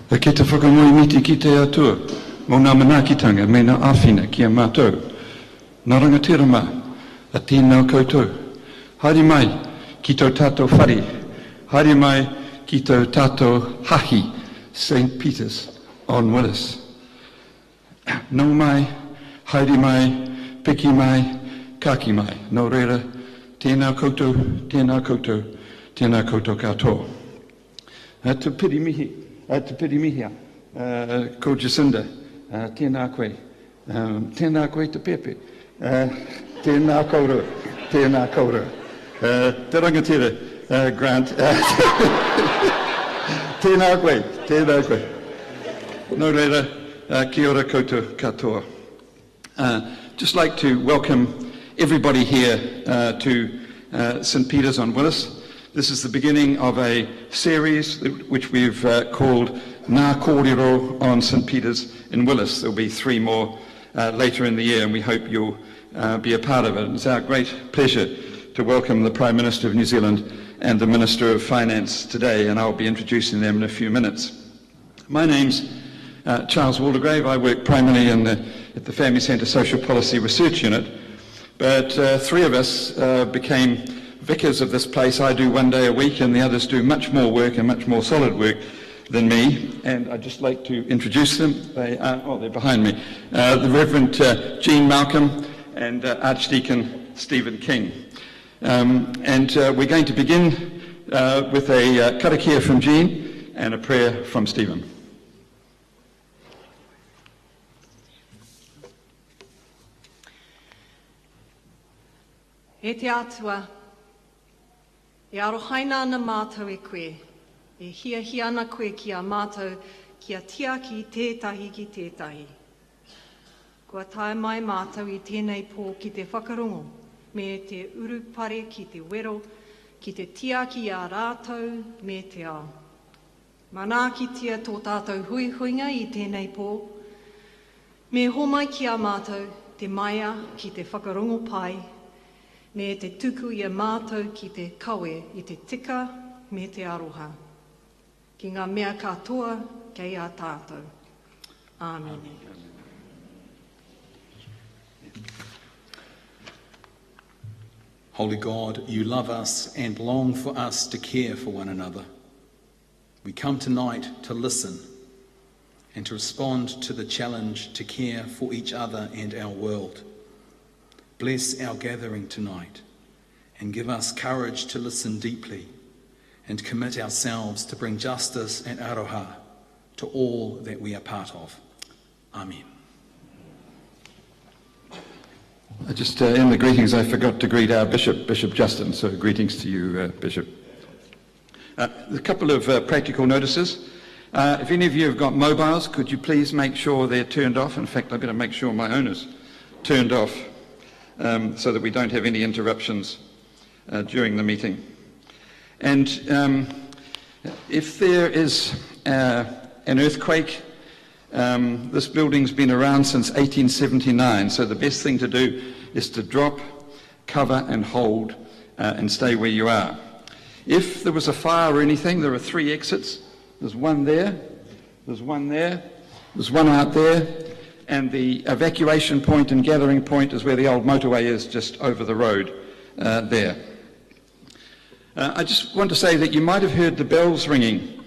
Ki te whakamoimiti ki te atua, mō ngā manaakitanga me ngā āwhina ki a mātou. Nā rangatira mā, a tēnā koutou. Haere mai ki tau tātou whare, haere mai ki tau tātou hahi, St. Peter's on Willis. Nau mai, haere mai, piki mai, kaki mai. Nō reira, tēnā koutou, tēnā koutou, tēnā koutou katoa. Te piri mihia, ko Jacinda, tēnā koe, te pepe, tēnā kaurua, tēnā kaurua. Te rangatira, Grant, tēnā koe. Nō reira, kia ora koutou katoa. Just like to welcome everybody here to St. Peter's on Willis. This is the beginning of a series which we've called Ngā Kōrero on St. Peter's in Willis. There'll be 3 more later in the year, and we hope you'll be a part of it. It's our great pleasure to welcome the Prime Minister of New Zealand and the Minister of Finance today, and I'll be introducing them in a few minutes. My name's Charles Waldegrave. I work primarily at the Family Centre Social Policy Research Unit, but 3 of us became vicars of this place. I do 1 day a week, and the others do much more work and much more solid work than me. And I'd just like to introduce them. They're behind me. The Reverend Jean Malcolm and Archdeacon Stephen King. We're going to begin with a karakia from Jean and a prayer from Stephen. E te atua, e arohaina ana mātou e koe, e hia ana koe ki a mātou ki a tiaki tētahi ki tētahi. Kua tae mai mātou i tēnei pō ki te whakarongo, me te urupare ki te wero, ki te tiaki a rātou me te ao. Manakitia tō tātou huihuinga i tēnei pō, me homai ki a mātou te maia ki te whakarongo pai, me te tuku i a mātou ki te kawe i te tika me te aroha. Ki ngā mea katoa kei a tātou. Amen. Holy God, you love us and long for us to care for one another. We come tonight to listen and to respond to the challenge to care for each other and our world. Bless our gathering tonight and give us courage to listen deeply and commit ourselves to bring justice and aroha to all that we are part of. Amen. Just in the greetings, I forgot to greet our Bishop, Bishop Justin, so greetings to you, Bishop. A couple of practical notices. If any of you have got mobiles, could you please make sure they're turned off? In fact, I better make sure my own is turned off. So that we don't have any interruptions during the meeting. And if there is an earthquake, this building's been around since 1879, so the best thing to do is to drop, cover and hold and stay where you are. If there was a fire or anything, there are 3 exits. There's one there, there's one there, there's one out there, and the evacuation point and gathering point is where the old motorway is, just over the road there. I just want to say that you might have heard the bells ringing.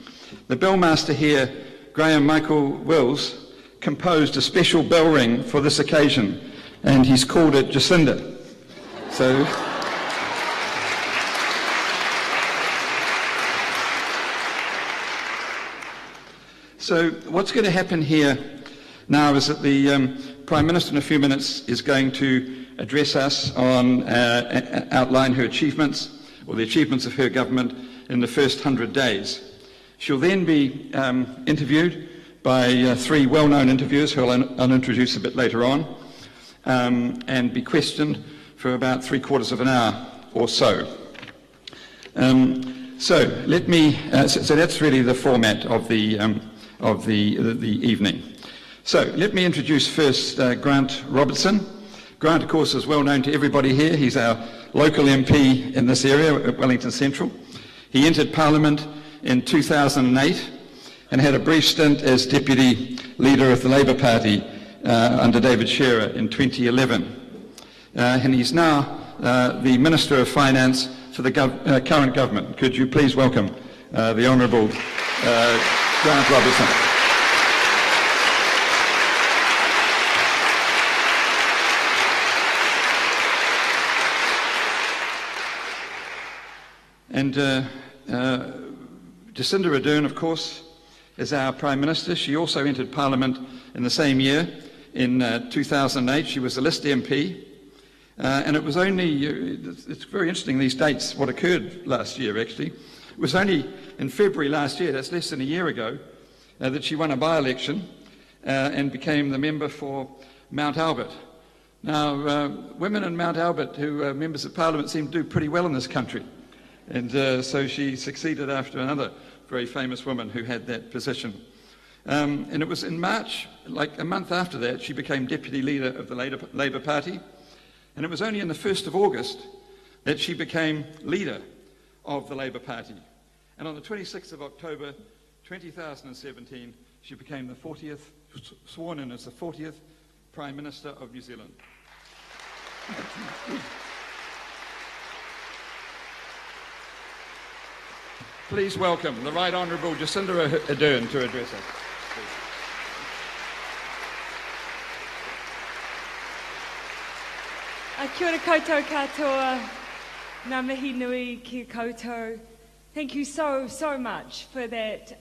The bellmaster here, Graham Michael Wills, composed a special bell ring for this occasion, and he's called it Jacinda. So what's going to happen here now is that the Prime Minister in a few minutes is going to address us on, outline her achievements, or the achievements of her government in the first 100 days. She'll then be interviewed by 3 well-known interviewers who I'll introduce a bit later on, and be questioned for about 3/4 of an hour or so. So that's really the format of the evening. So let me introduce first Grant Robertson. Grant, of course, is well known to everybody here. He's our local MP in this area at Wellington Central. He entered Parliament in 2008 and had a brief stint as Deputy Leader of the Labour Party under David Shearer in 2011. And he's now the Minister of Finance for the current government. Could you please welcome the Honourable Grant Robertson. And Jacinda Ardern, of course, is our Prime Minister. She also entered Parliament in the same year, in 2008. She was a list MP. And it was only, it's very interesting, these dates, what occurred last year, actually. It was only in February last year, that's less than a year ago, that she won a by-election and became the member for Mount Albert. Now, women in Mount Albert who are members of Parliament seem to do pretty well in this country. And so she succeeded after another very famous woman who had that position. And it was in March, like a month after that, she became Deputy Leader of the Labour Party. And it was only on the 1st of August that she became Leader of the Labour Party. And on the 26th of October 2017, she became the 40th, sworn in as the 40th Prime Minister of New Zealand. Please welcome the Right Honourable Jacinda Ardern to address us. Kia ora koutou katoa, ngā mihi nui ki koutou. Thank you so much for that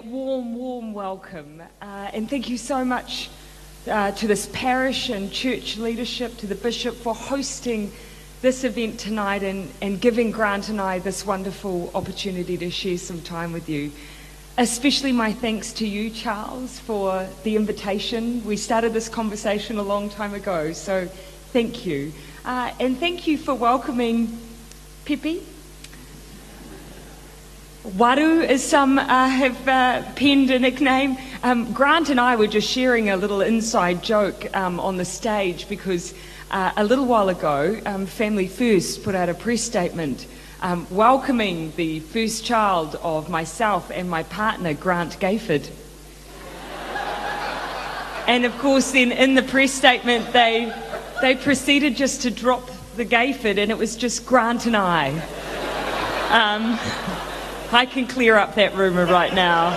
warm welcome. And thank you so much to this parish and church leadership, to the Bishop for hosting this event tonight and giving Grant and I this wonderful opportunity to share some time with you. Especially my thanks to you, Charles, for the invitation. We started this conversation a long time ago, so thank you. And thank you for welcoming Pepe. Waru, as some have penned a nickname. Grant and I were just sharing a little inside joke on the stage because a little while ago, Family First put out a press statement welcoming the first child of myself and my partner, Grant Gayford. And of course then in the press statement they proceeded just to drop the Gayford and it was just Grant and I. I can clear up that rumour right now.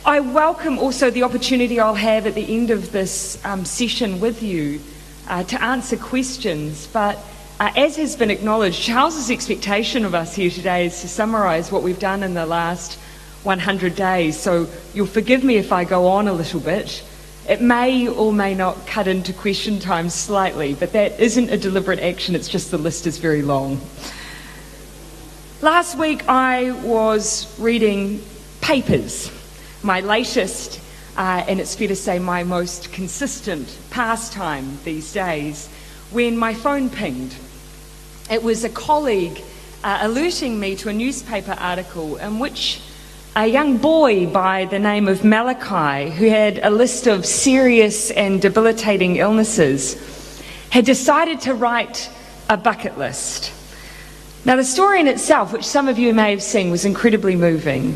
I welcome also the opportunity I'll have at the end of this session with you to answer questions, but as has been acknowledged, Charles's expectation of us here today is to summarise what we've done in the last 100 days, so you'll forgive me if I go on a little bit. It may or may not cut into question time slightly, but that isn't a deliberate action, it's just the list is very long. Last week I was reading Papers, my latest, and it's fair to say my most consistent pastime these days, when my phone pinged. It was a colleague alerting me to a newspaper article in which a young boy by the name of Malachi, who had a list of serious and debilitating illnesses, had decided to write a bucket list. Now, the story in itself, which some of you may have seen, was incredibly moving,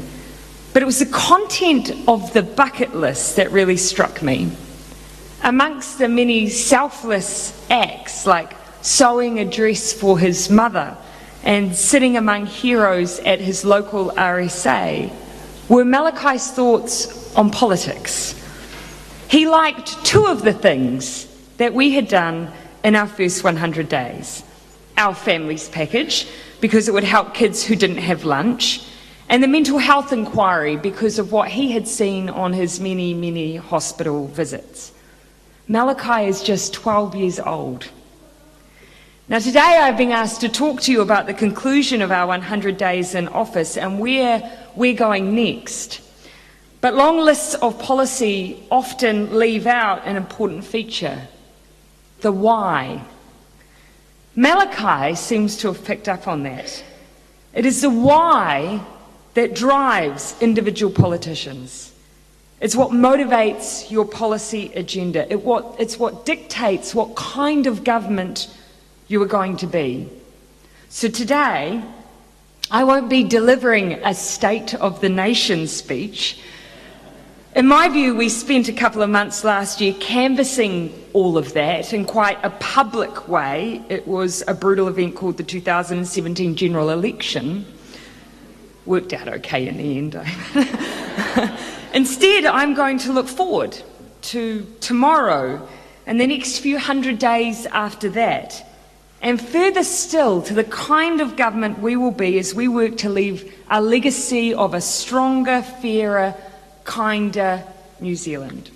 but it was the content of the bucket list that really struck me. Amongst the many selfless acts, like sewing a dress for his mother and sitting among heroes at his local RSA, were Malachi's thoughts on politics. He liked two of the things that we had done in our first 100 days. Our families package, because it would help kids who didn't have lunch, and the mental health inquiry because of what he had seen on his many hospital visits. Malachi is just 12 years old. Now today I've been asked to talk to you about the conclusion of our 100 days in office and where we're going next. But long lists of policy often leave out an important feature, the why. Malachi seems to have picked up on that. It is the why that drives individual politicians. It's what motivates your policy agenda. It's what dictates what kind of government you are going to be. So today, I won't be delivering a State of the Nation speech. In my view, we spent a couple of months last year canvassing all of that in quite a public way. It was a brutal event called the 2017 general election. Worked out okay in the end. Instead, I'm going to look forward to tomorrow and the next few hundred days after that, and further still to the kind of government we will be as we work to leave a legacy of a stronger, fairer, kinder New Zealand.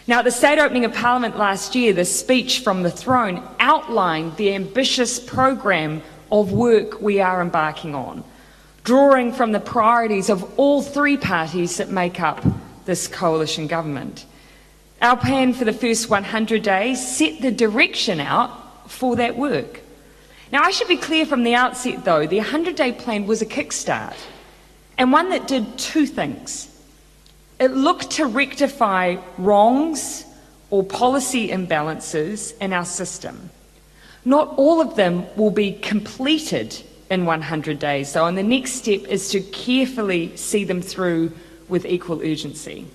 Now, at the state opening of Parliament last year, the speech from the throne outlined the ambitious program of work we are embarking on, drawing from the priorities of all three parties that make up this coalition government. Our plan for the first 100 days set the direction out for that work. Now, I should be clear from the outset, though, the 100-day plan was a kickstart, and one that did two things. It looked to rectify wrongs or policy imbalances in our system. Not all of them will be completed in 100 days, though, and the next step is to carefully see them through with equal urgency.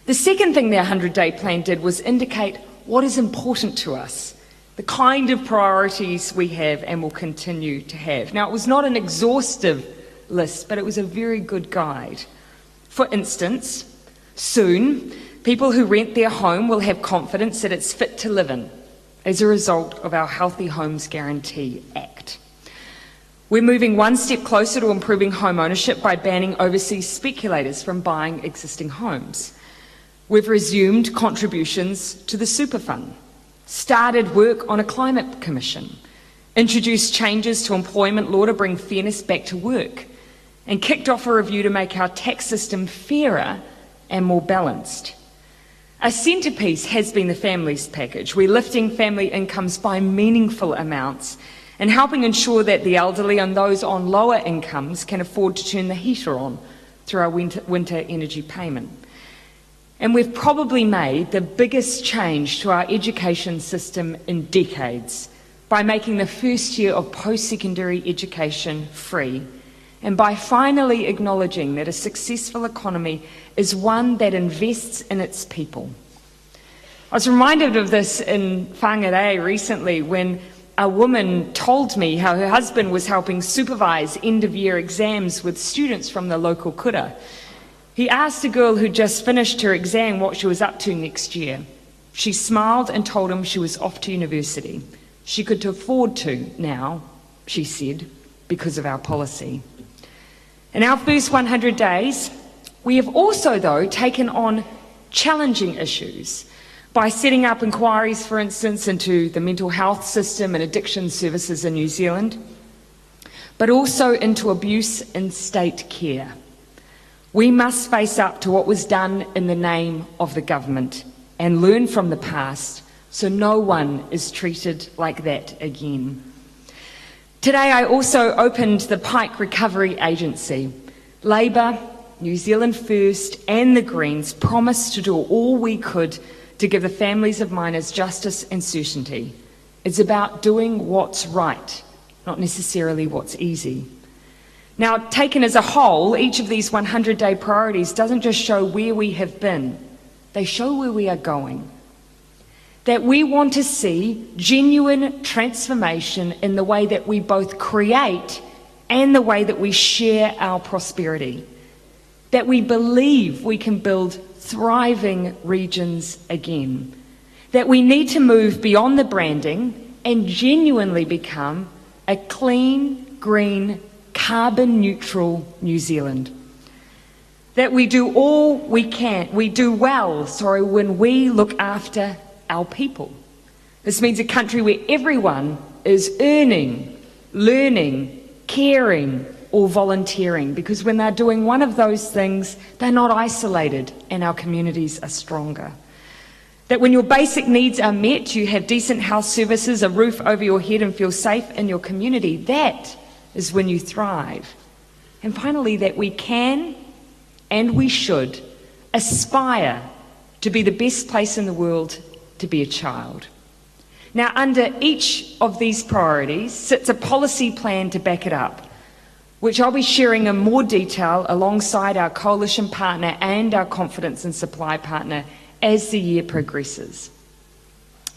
The second thing the 100-day plan did was indicate what is important to us, the kind of priorities we have and will continue to have. Now, it was not an exhaustive list, but it was a very good guide. For instance, soon, people who rent their home will have confidence that it's fit to live in as a result of our Healthy Homes Guarantee Act. We're moving one step closer to improving home ownership by banning overseas speculators from buying existing homes. We've resumed contributions to the super fund, started work on a climate commission, introduced changes to employment law to bring fairness back to work, and kicked off a review to make our tax system fairer and more balanced. A centrepiece has been the families package. We're lifting family incomes by meaningful amounts and helping ensure that the elderly and those on lower incomes can afford to turn the heater on through our winter energy payment. And we've probably made the biggest change to our education system in decades by making the first year of post-secondary education free, and by finally acknowledging that a successful economy is one that invests in its people. I was reminded of this in Whangarei recently when a woman told me how her husband was helping supervise end-of-year exams with students from the local kura. He asked a girl who just finished her exam what she was up to next year. She smiled and told him she was off to university. She could afford to now, she said, because of our policy. In our first 100 days, we have also, though, taken on challenging issues by setting up inquiries, for instance, into the mental health system and addiction services in New Zealand, but also into abuse in state care. We must face up to what was done in the name of the government and learn from the past so no one is treated like that again. Today I also opened the Pike Recovery Agency. Labour, New Zealand First and the Greens promised to do all we could to give the families of miners justice and certainty. It's about doing what's right, not necessarily what's easy. Now, taken as a whole, each of these 100-day priorities doesn't just show where we have been, they show where we are going. That we want to see genuine transformation in the way that we both create and the way that we share our prosperity. That we believe we can build thriving regions again. That we need to move beyond the branding and genuinely become a clean, green, carbon neutral New Zealand. That we do all we can, we do well, when we look after our people. This means a country where everyone is earning, learning, caring, or volunteering, because when they're doing one of those things, they're not isolated and our communities are stronger. That when your basic needs are met, you have decent health services, a roof over your head, and feel safe in your community. That is when you thrive. And finally, that we can and we should aspire to be the best place in the world to be a child. Now, under each of these priorities sits a policy plan to back it up, which I'll be sharing in more detail alongside our coalition partner and our confidence and supply partner as the year progresses.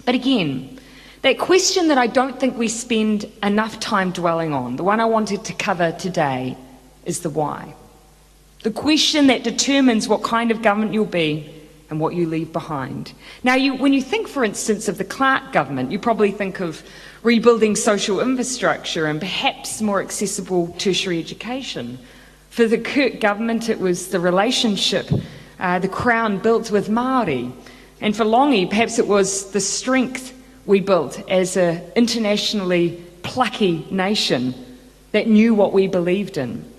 But again, that question that I don't think we spend enough time dwelling on, the one I wanted to cover today, is the why. The question that determines what kind of government you'll be and what you leave behind. Now, when you think, for instance, of the Clark government, you probably think of rebuilding social infrastructure and perhaps more accessible tertiary education. For the Kirk government, it was the relationship the Crown built with Māori. And for Longi, perhaps it was the strength we built as an internationally plucky nation that knew what we believed in.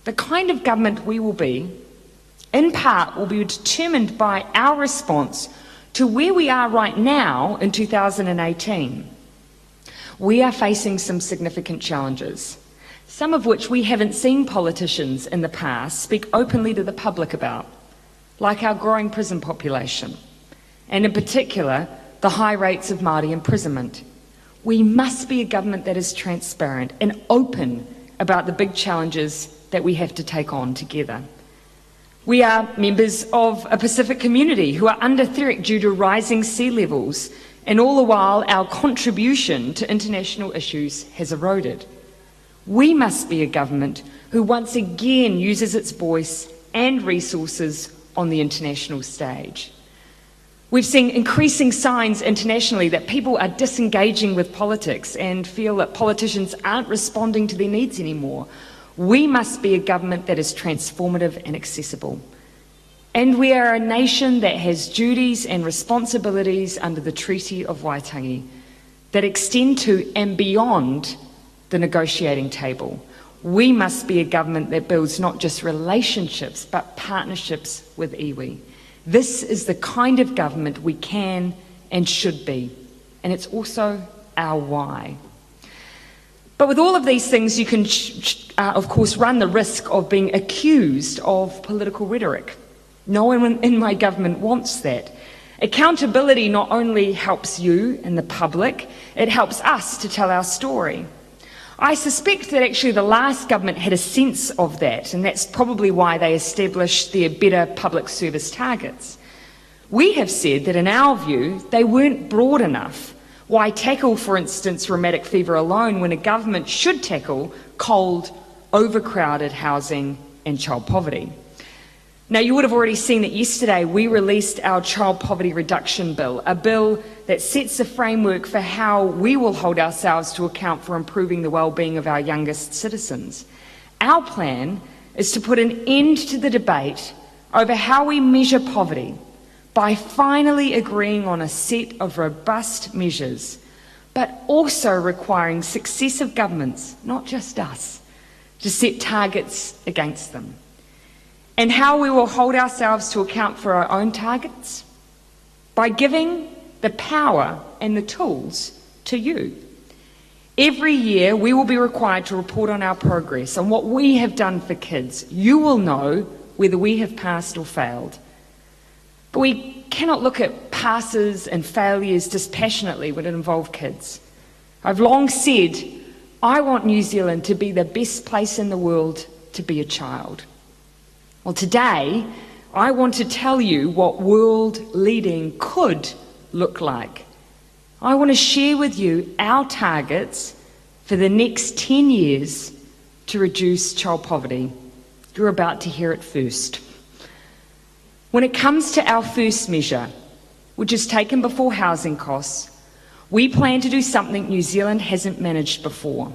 The kind of government we will be, in part, will be determined by our response to where we are right now in 2018. We are facing some significant challenges, some of which we haven't seen politicians in the past speak openly to the public about, like our growing prison population, and in particular, the high rates of Māori imprisonment. We must be a government that is transparent and open about the big challenges that we have to take on together. We are members of a Pacific community who are under threat due to rising sea levels, and all the while our contribution to international issues has eroded. We must be a government who once again uses its voice and resources on the international stage. We've seen increasing signs internationally that people are disengaging with politics and feel that politicians aren't responding to their needs anymore. We must be a government that is transformative and accessible. And we are a nation that has duties and responsibilities under the Treaty of Waitangi that extend to and beyond the negotiating table. We must be a government that builds not just relationships, but partnerships with iwi. This is the kind of government we can and should be, and it's also our why. But with all of these things, you can, of course, run the risk of being accused of political rhetoric. No one in my government wants that. Accountability not only helps you and the public, it helps us to tell our story. I suspect that actually the last government had a sense of that, and that's probably why they established their better public service targets. We have said that in our view, they weren't broad enough. Why tackle, for instance, rheumatic fever alone when a government should tackle cold, overcrowded housing and child poverty? Now, you would have already seen that yesterday we released our Child Poverty Reduction Bill, a bill that sets a framework for how we will hold ourselves to account for improving the well-being of our youngest citizens. Our plan is to put an end to the debate over how we measure poverty by finally agreeing on a set of robust measures, but also requiring successive governments, not just us, to set targets against them. And how we will hold ourselves to account for our own targets? By giving the power and the tools to you. Every year we will be required to report on our progress, on what we have done for kids. You will know whether we have passed or failed. But we cannot look at passes and failures dispassionately when it involves kids. I've long said, I want New Zealand to be the best place in the world to be a child. Well, today, I want to tell you what world leading could look like. I want to share with you our targets for the next 10 years to reduce child poverty. You're about to hear it first. When it comes to our first measure, which is taken before housing costs, we plan to do something New Zealand hasn't managed before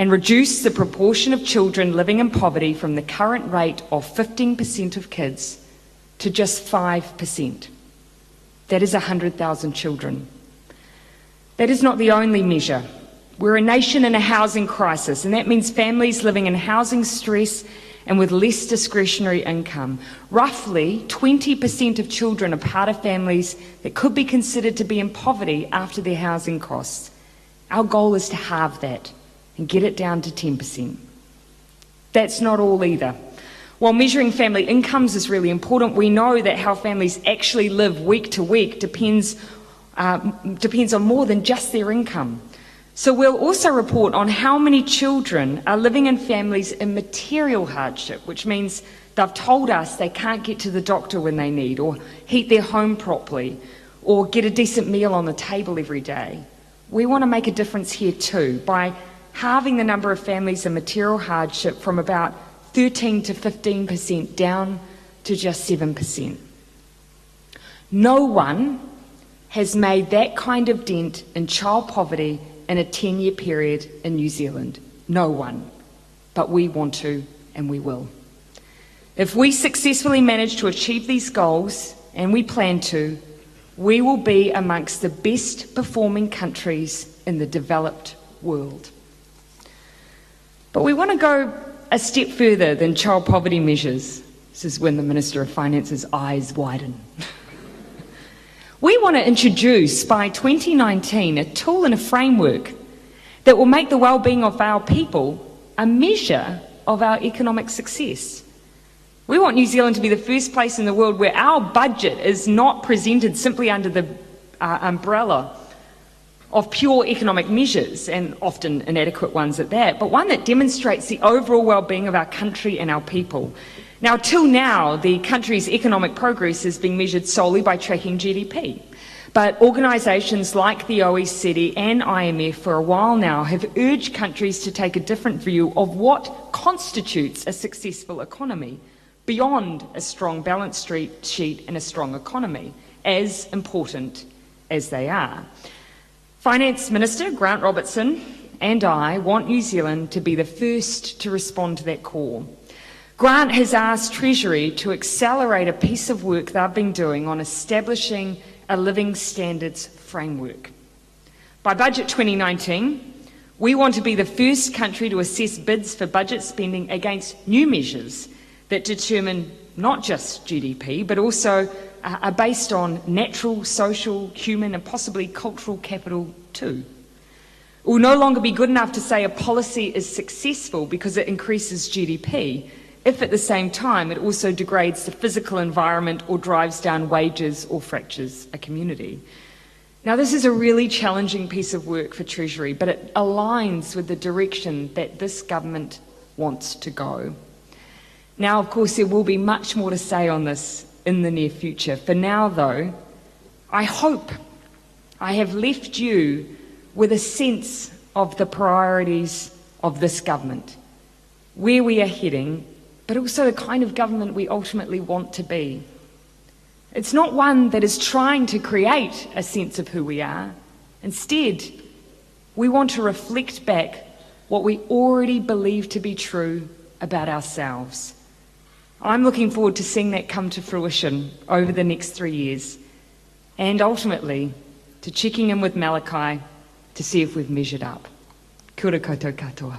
and reduce the proportion of children living in poverty from the current rate of 15% of kids to just 5%. That is 100,000 children. That is not the only measure. We're a nation in a housing crisis, and that means families living in housing stress and with less discretionary income. Roughly 20% of children are part of families that could be considered to be in poverty after their housing costs. Our goal is to halve that and get it down to 10%. That's not all either. While measuring family incomes is really important, we know that how families actually live week to week depends depends on more than just their income. So we'll also report on how many children are living in families in material hardship, which means they've told us they can't get to the doctor when they need, or heat their home properly, or get a decent meal on the table every day. We want to make a difference here too by halving the number of families in material hardship from about 13 to 15% down to just 7%. No one has made that kind of dent in child poverty in a 10-year period in New Zealand. No one. But we want to, and we will. If we successfully manage to achieve these goals, and we plan to, we will be amongst the best performing countries in the developed world. But we want to go a step further than child poverty measures. This is when the Minister of Finance's eyes widen. We want to introduce by 2019 a tool and a framework that will make the well-being of our people a measure of our economic success. We want New Zealand to be the first place in the world where our budget is not presented simply under the umbrella of pure economic measures, and often inadequate ones at that, but one that demonstrates the overall well-being of our country and our people. Now, till now, the country's economic progress is being measured solely by tracking GDP. But organisations like the OECD and IMF for a while now have urged countries to take a different view of what constitutes a successful economy, beyond a strong balance sheet and a strong economy, as important as they are. Finance Minister Grant Robertson and I want New Zealand to be the first to respond to that call. Grant has asked Treasury to accelerate a piece of work they've been doing on establishing a living standards framework. By budget 2019, we want to be the first country to assess bids for budget spending against new measures that determine not just GDP, but also are based on natural, social, human, and possibly cultural capital too. It will no longer be good enough to say a policy is successful because it increases GDP, if at the same time it also degrades the physical environment or drives down wages or fractures a community. Now, this is a really challenging piece of work for Treasury, but it aligns with the direction that this government wants to go. Now, of course, there will be much more to say on this in the near future. For now, though, I hope I have left you with a sense of the priorities of this government, where we are heading, but also the kind of government we ultimately want to be. It's not one that is trying to create a sense of who we are. Instead, we want to reflect back what we already believe to be true about ourselves. I'm looking forward to seeing that come to fruition over the next 3 years, and ultimately to checking in with Malachi to see if we've measured up. Kia ora koutou katoa.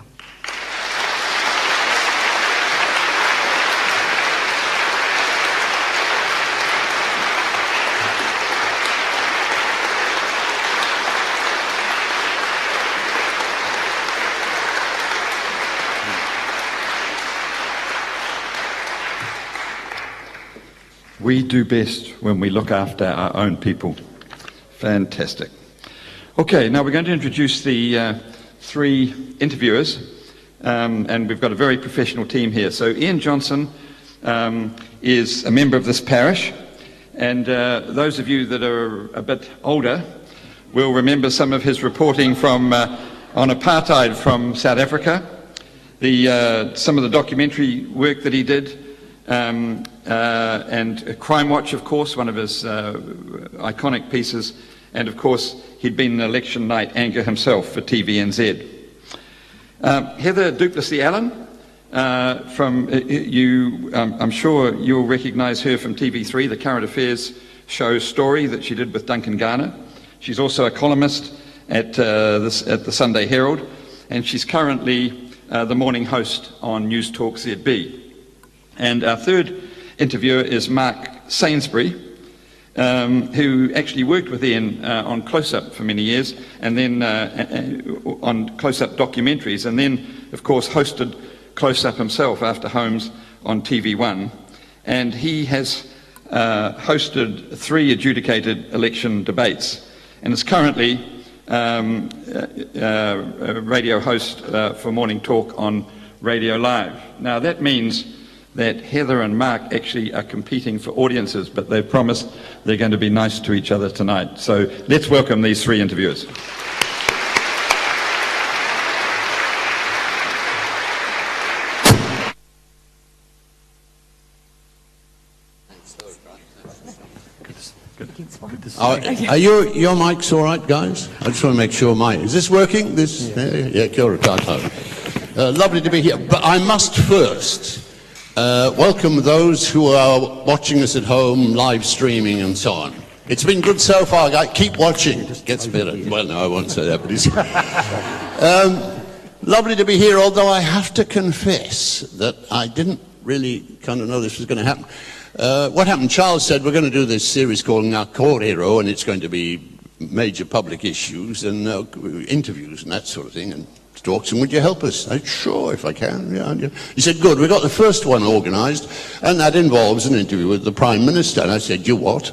We do best when we look after our own people. Fantastic. Okay, now we're going to introduce the three interviewers, and we've got a very professional team here. So Ian Johnson is a member of this parish, and those of you that are a bit older will remember some of his reporting from on apartheid from South Africa, some of the documentary work that he did, and Crime Watch, of course, one of his iconic pieces, and of course he'd been an election night anchor himself for TVNZ. Heather Duplessis-Allen, I'm sure you'll recognise her from TV3, the current affairs show Story that she did with Duncan Garner. She's also a columnist at the Sunday Herald, and she's currently the morning host on News Talk ZB. And our third interviewer is Mark Sainsbury, who actually worked with Ian on Close-Up for many years, and then on Close-Up documentaries, and then, of course, hosted Close-Up himself after Holmes on TV1. And he has hosted 3 adjudicated election debates, and is currently a radio host for Morning Talk on Radio Live. Now that means that Heather and Mark actually are competing for audiences, but they've promised they're going to be nice to each other tonight. So let's welcome these three interviewers. Are your mics all right, guys? I just want to make sure mine. Is this working? Yeah, kia ora tātou. Lovely to be here. But I must first welcome those who are watching us at home, live streaming and so on. It's been good so far, guys. Keep watching. It gets better. Well, no, I won't say that, but it's... lovely to be here, although I have to confess that I didn't really kind of know this was going to happen. What happened, Charles said we're going to do this series called Ngā Kōrero, and it's going to be major public issues and interviews and that sort of thing, and talks, and would you help us? I said, sure, if I can. Yeah. He said, good, we got the first one organised, and that involves an interview with the Prime Minister. And I said, you what?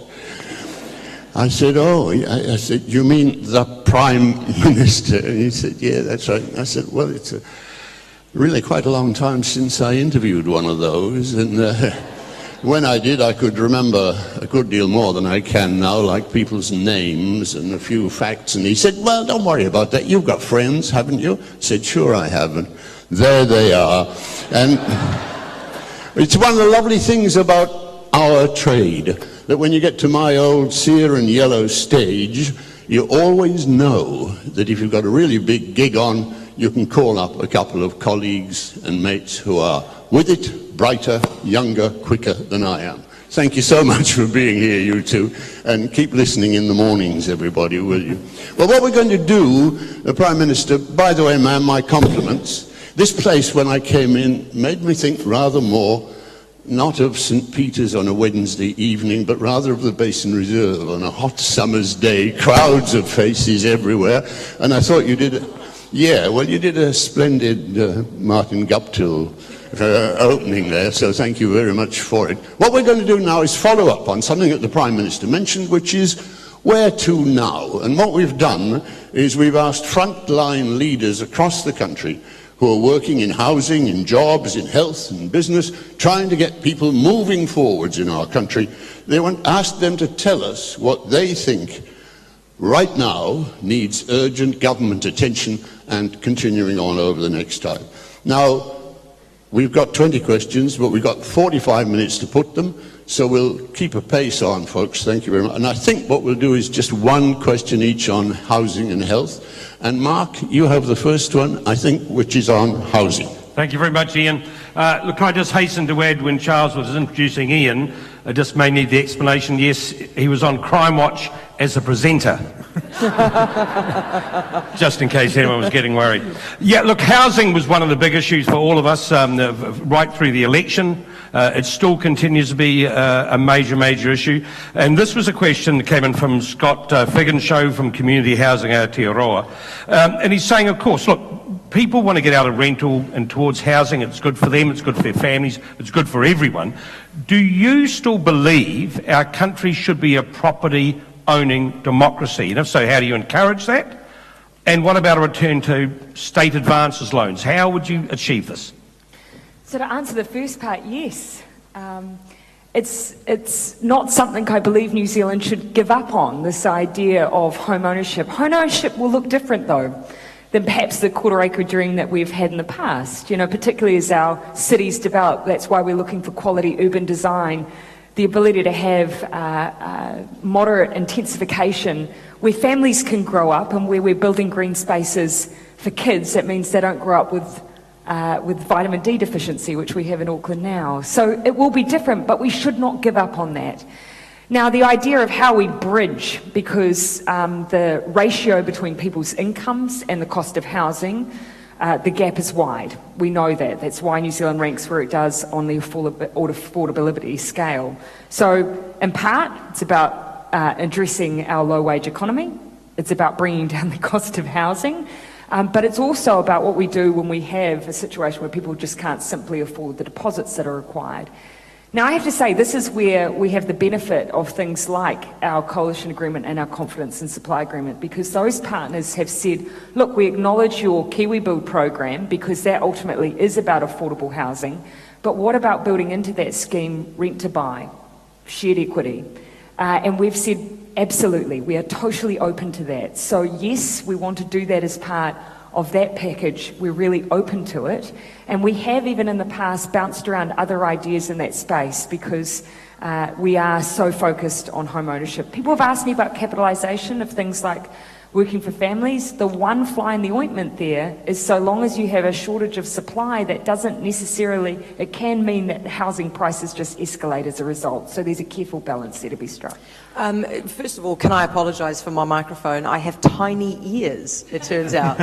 I said, I said, you mean the Prime Minister? And he said, yeah, that's right. And I said, well, it's really quite a long time since I interviewed one of those, and when I did, I could remember a good deal more than I can now, like people's names and a few facts. And he said, well, don't worry about that. You've got friends, haven't you? I said, sure I have. And there they are. And it's one of the lovely things about our trade, that when you get to my old sere and yellow stage, you always know that if you've got a really big gig on, you can call up a couple of colleagues and mates who are with it, brighter, younger, quicker than I am. Thank you so much for being here, you two, and keep listening in the mornings, everybody, will you? Well, what we're going to do, the Prime Minister, by the way, ma'am, my compliments. This place, when I came in, made me think rather more, not of St. Peter's on a Wednesday evening, but rather of the Basin Reserve on a hot summer's day, crowds of faces everywhere, and I thought you did, you did a splendid Martin Guptill opening there, so thank you very much for it. What we're going to do now is follow up on something that the Prime Minister mentioned, which is where to now. And what we've done is we've asked frontline leaders across the country who are working in housing, in jobs, in health and business, trying to get people moving forwards in our country. They asked them to tell us what they think right now needs urgent government attention and continuing on over the next time. Now, we've got 20 questions, but we've got 45 minutes to put them, so we'll keep a pace on, folks. Thank you very much. And I think what we'll do is just one question each on housing and health. And Mark, you have the first one, I think, which is on housing. Thank you very much, Ian. Look, I just hasten to add, when Charles was introducing Ian, I just may need the explanation. Yes, he was on Crime Watch as a presenter. Just in case anyone was getting worried. Yeah, look, housing was one of the big issues for all of us right through the election. It still continues to be a major issue. And this was a question that came in from Scott Figgenshow from Community Housing Aotearoa. And he's saying, of course, look, people want to get out of rental and towards housing. It's good for them, it's good for their families, it's good for everyone. Do you still believe our country should be a property owning democracy? And if so, how do you encourage that? And what about a return to state advances loans? How would you achieve this? So to answer the first part, yes. It's not something I believe New Zealand should give up on, this idea of home ownership. Home ownership will look different, though, than perhaps the kōrero dream that we've had in the past. You know, particularly as our cities develop, that's why we're looking for quality urban design, the ability to have moderate intensification where families can grow up and where we're building green spaces for kids. That means they don't grow up with vitamin D deficiency, which we have in Auckland now. So it will be different, but we should not give up on that. Now, the idea of how we bridge, because the ratio between people's incomes and the cost of housing, the gap is wide. We know that. That's why New Zealand ranks where it does on the affordability scale. So, in part, it's about addressing our low-wage economy. It's about bringing down the cost of housing. But it's also about what we do when we have a situation where people just can't simply afford the deposits that are required. Now, I have to say, this is where we have the benefit of things like our coalition agreement and our confidence in supply agreement, because those partners have said, look, we acknowledge your Kiwi Build program because that ultimately is about affordable housing, but what about building into that scheme rent to buy, shared equity? And we've said, absolutely, we are totally open to that. So yes, we want to do that as part of that package. We're really open to it. And we have even in the past bounced around other ideas in that space because we are so focused on home ownership. People have asked me about capitalisation of things like working for families. The one fly in the ointment there is so long as you have a shortage of supply, that doesn't necessarily, it can mean that housing prices just escalate as a result. So there's a careful balance there to be struck. First of all, can I apologise for my microphone? I have tiny ears, it turns out,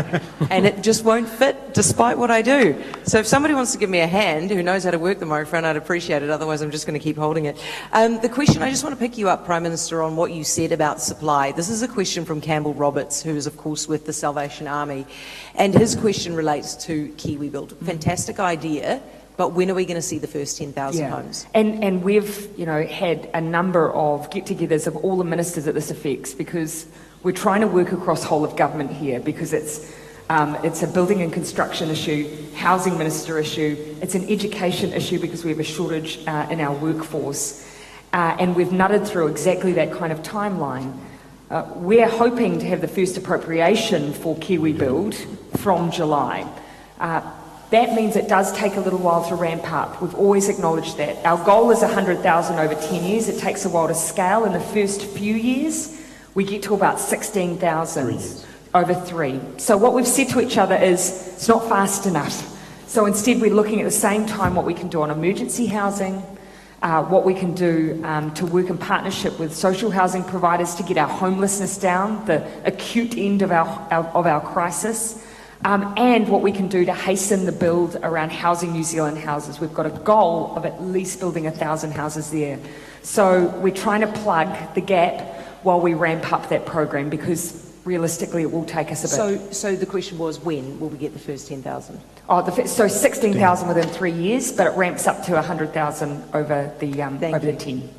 and it just won't fit despite what I do. So if somebody wants to give me a hand who knows how to work the microphone, I'd appreciate it. Otherwise, I'm just going to keep holding it. The question, I just want to pick you up, Prime Minister, on what you said about supply. This is a question from Campbell Roberts, who is, of course, with the Salvation Army, and his question relates to Kiwi Build. Fantastic idea. But when are we going to see the first 10,000 homes? And we've, had a number of get-togethers of all the ministers that this affects, because we're trying to work across whole of government here, because it's a building and construction issue, housing minister issue, it's an education issue because we have a shortage in our workforce, and we've nutted through exactly that kind of timeline. We're hoping to have the first appropriation for Kiwi Build from July. That means it does take a little while to ramp up. We've always acknowledged that. Our goal is 100,000 over 10 years. It takes a while to scale. In the first few years, we get to about 16,000 over 3. So what we've said to each other is, it's not fast enough. So instead, we're looking at the same time what we can do on emergency housing, what we can do to work in partnership with social housing providers to get our homelessness down, the acute end of our crisis. And what we can do to hasten the build around Housing New Zealand houses. We've got a goal of at least building 1,000 houses there. So we're trying to plug the gap while we ramp up that program, because realistically it will take us a bit. So the question was, when will we get the first 10,000? So 16,000 within 3 years, but it ramps up to 100,000 over the 10.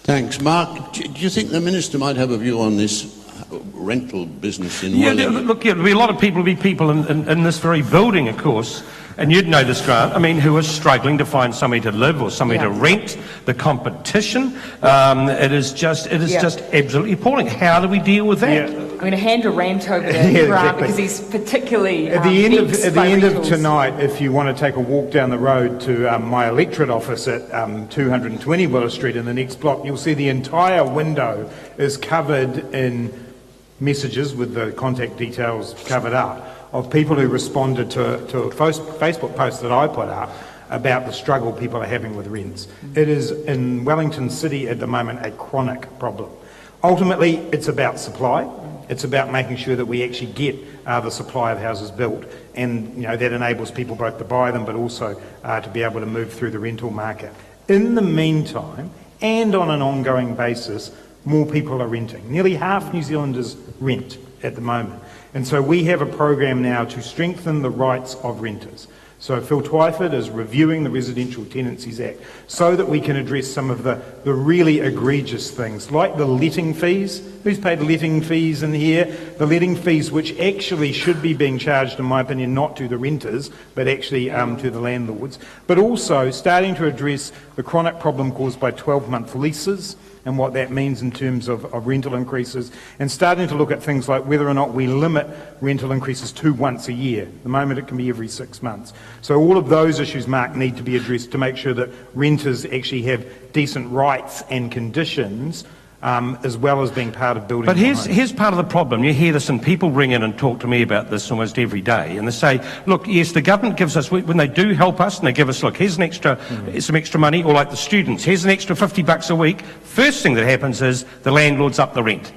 Thanks. Mark, do you think the Minister might have a view on this rental business in Wellington? Look, there'll be a lot of people in this very building, of course, and you'd know this, Grant, who are struggling to find somewhere to live or somewhere to rent. The competition, it is just absolutely appalling. How do we deal with that? Yeah. I'm going to hand a rant over to Grant, because he's particularly at the end of tonight, if you want to take a walk down the road to my electorate office at 220 Willow Street in the next block, you'll see the entire window is covered in messages with the contact details covered up of people who responded to a Facebook post that I put up about the struggle people are having with rents. It is in Wellington City at the moment a chronic problem. Ultimately, it's about supply. It's about making sure that we actually get the supply of houses built, and that enables people both to buy them but also to be able to move through the rental market. In the meantime, and on an ongoing basis, more people are renting. Nearly half New Zealanders rent at the moment. And so we have a program now to strengthen the rights of renters. So Phil Twyford is reviewing the Residential Tenancies Act so that we can address some of the really egregious things, like the letting fees. Who's paid letting fees in here? The letting fees, which actually should be being charged, in my opinion, not to the renters, but actually to the landlords. But also starting to address the chronic problem caused by 12-month leases and what that means in terms of rental increases, and starting to look at things like whether or not we limit rental increases to once a year. At the moment it can be every 6 months. So all of those issues, Mark, need to be addressed to make sure that renters actually have decent rights and conditions, as well as being part of building. But here's part of the problem. You hear this, and people ring in and talk to me about this almost every day, and they say, look, yes, the government gives us, when they do help us, and they give us, look, here's some extra money, or like the students, here's an extra $50 a week. First thing that happens is the landlords up the rent.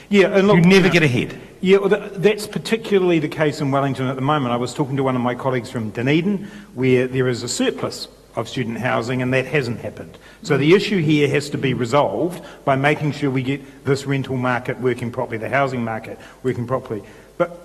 Yeah, and look, you never get ahead. Yeah, well, that's particularly the case in Wellington at the moment. I was talking to one of my colleagues from Dunedin, where there is a surplus of student housing, and that hasn't happened. So the issue here has to be resolved by making sure we get this rental market working properly, the housing market working properly. But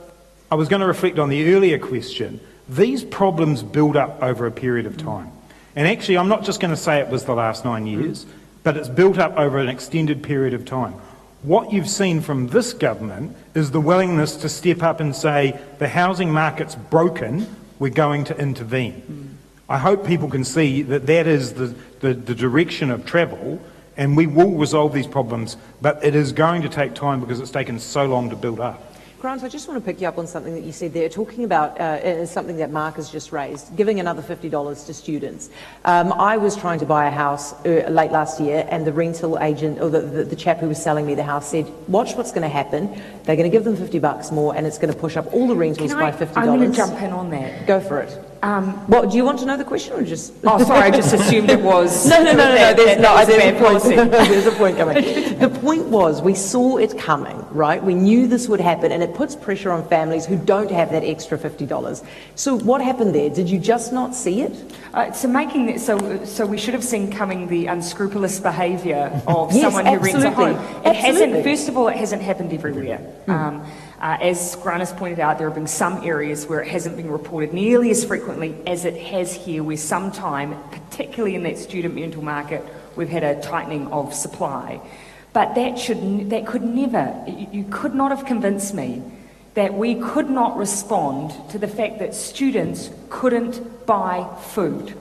I was going to reflect on the earlier question. These problems build up over a period of time. And actually, I'm not just going to say it was the last 9 years, but it's built up over an extended period of time. What you've seen from this government is the willingness to step up and say, the housing market's broken, we're going to intervene. I hope people can see that that is the direction of travel, and we will resolve these problems, but it is going to take time because it's taken so long to build up. Grant, I just want to pick you up on something that you said there, talking about something that Mark has just raised, giving another $50 to students. I was trying to buy a house late last year, and the rental agent, or the chap who was selling me the house, said, watch what's going to happen. They're going to give them $50 more, and it's going to push up all the rentals by $50. I'm going to jump in on that. Go for it. What, do you want to know the question, or just... Oh, sorry, I just assumed it was... No, there's a point. policy. There's a point coming. The point was, we saw it coming, right? We knew this would happen, and it puts pressure on families who don't have that extra $50. So what happened there? Did you just not see it? So we should have seen coming the unscrupulous behaviour of Yes, someone who rents a home. It absolutely. First of all, it hasn't happened everywhere. As Grant has pointed out, there have been some areas where it hasn't been reported nearly as frequently as it has here, where sometime, particularly in that student rental market, we've had a tightening of supply. But that could never, you could not have convinced me that we could not respond to the fact that students couldn't buy food.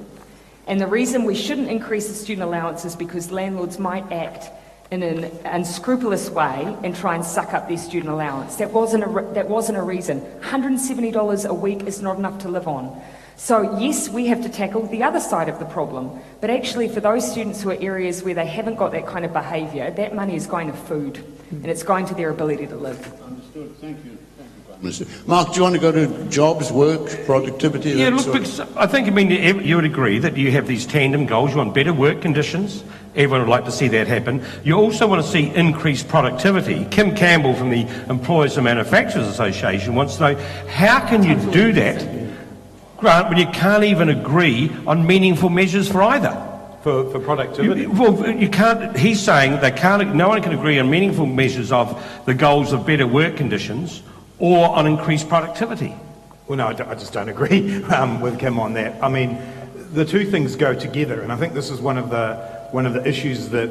And the reason we shouldn't increase the student allowance is because landlords might act in an unscrupulous way and try and suck up their student allowance. That wasn't a reason. $170 a week is not enough to live on. So yes, we have to tackle the other side of the problem, but actually for those students who are areas where they haven't got that kind of behaviour, that money is going to food, and it's going to their ability to live. Understood. Thank you. Mark, do you want to go to jobs, work, productivity? Yeah, look, I think, you would agree that you have these tandem goals. You want better work conditions. Everyone would like to see that happen. You also want to see increased productivity. Kim Campbell from the Employers and Manufacturers Association wants to know, how can you do that, Grant, when you can't even agree on meaningful measures for either? For productivity? You can't. He's saying they can't. No one can agree on meaningful measures of the goals of better work conditions or on increased productivity. Well, no, I just don't agree with Kim on that. I mean, the two things go together, and I think this is one of the issues that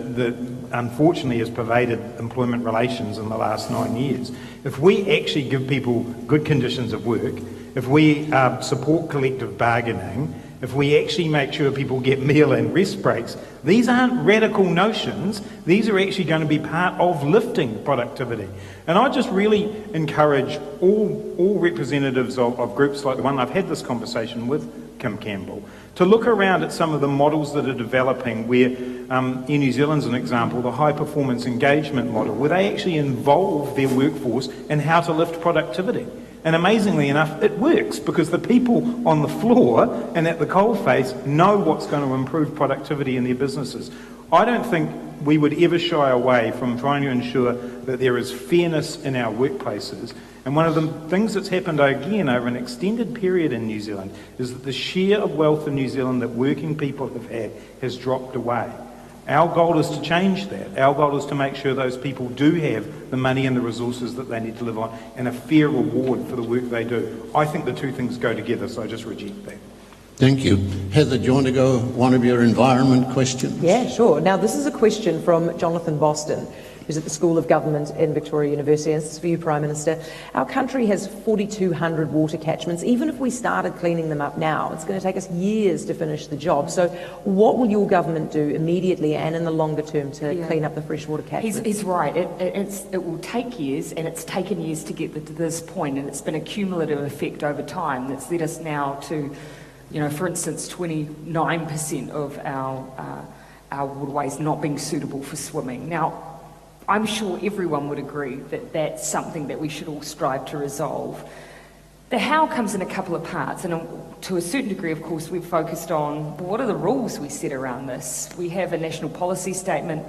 unfortunately has pervaded employment relations in the last 9 years. If we actually give people good conditions of work, if we support collective bargaining, if we actually make sure people get meal and rest breaks, these aren't radical notions. These are actually going to be part of lifting productivity. And I just really encourage all representatives of groups like the one I've had this conversation with, Kim Campbell, to look around at some of the models that are developing where, in New Zealand's an example, the high performance engagement model, where they actually involve their workforce in how to lift productivity. And amazingly enough, it works because the people on the floor and at the coalface know what's going to improve productivity in their businesses. I don't think we would ever shy away from trying to ensure that there is fairness in our workplaces. And one of the things that's happened again over an extended period in New Zealand is that the share of wealth in New Zealand that working people have had has dropped away. Our goal is to change that. Our goal is to make sure those people do have the money and the resources that they need to live on and a fair reward for the work they do. I think the two things go together, so I just reject that. Thank you. Heather, do you want to go one of your environment questions? Yeah, sure. Now, this is a question from Jonathan Boston, who's at the School of Government in Victoria University, and this is for you, Prime Minister. Our country has 4,200 water catchments. Even if we started cleaning them up now, it's going to take us years to finish the job. So what will your government do immediately and in the longer term to clean up the freshwater catchments? He's right. It will take years, and it's taken years to get to this point, and it's been a cumulative effect over time that's led us now to, for instance, 29% of our waterways not being suitable for swimming. Now, I'm sure everyone would agree that that's something that we should all strive to resolve. The how comes in a couple of parts, and to a certain degree, of course, we've focused on what are the rules we set around this. We have a national policy statement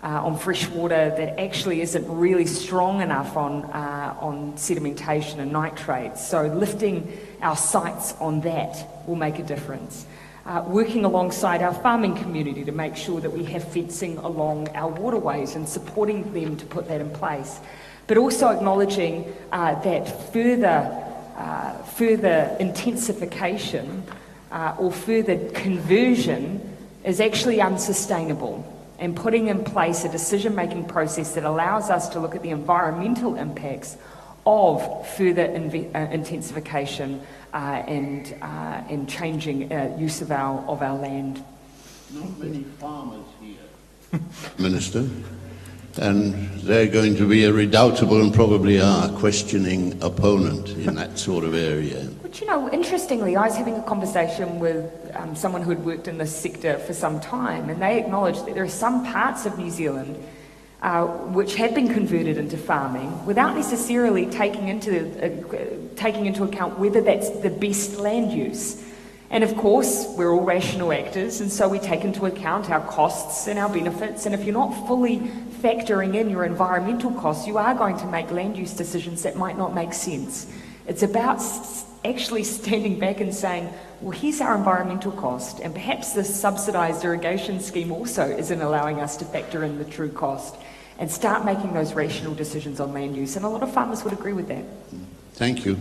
on freshwater that actually isn't really strong enough on sedimentation and nitrates, so lifting our sights on that will make a difference. Working alongside our farming community to make sure that we have fencing along our waterways and supporting them to put that in place. But also acknowledging that further intensification or further conversion is actually unsustainable, and putting in place a decision-making process that allows us to look at the environmental impacts of further intensification and changing use of our land. Not many farmers here, Minister, and they're going to be a redoubtable and probably are questioning opponent in that sort of area. But you know, interestingly, I was having a conversation with someone who had worked in this sector for some time, and they acknowledged that there are some parts of New Zealand which have been converted into farming without necessarily taking into account whether that's the best land use. And of course, we're all rational actors, and so we take into account our costs and our benefits, and if you're not fully factoring in your environmental costs, you are going to make land use decisions that might not make sense. It's about actually standing back and saying, well, here's our environmental cost, and perhaps this subsidised irrigation scheme also isn't allowing us to factor in the true cost, and start making those rational decisions on land use. And a lot of farmers would agree with that. Thank you.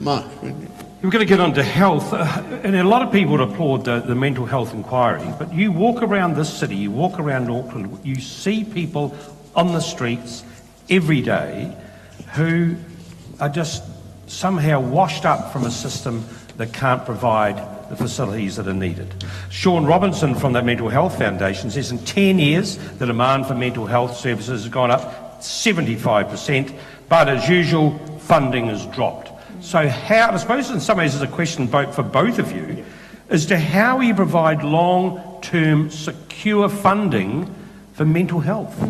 Mark. We're going to get on to health, and a lot of people would applaud the mental health inquiry, but you walk around this city, you walk around Auckland, you see people on the streets every day who are just somehow washed up from a system that can't provide the facilities that are needed. Sean Robinson from the Mental Health Foundation says in 10 years the demand for mental health services has gone up 75%, but as usual, funding has dropped. So how, I suppose in some ways it's a question for both of you, as to how you provide long-term secure funding for mental health.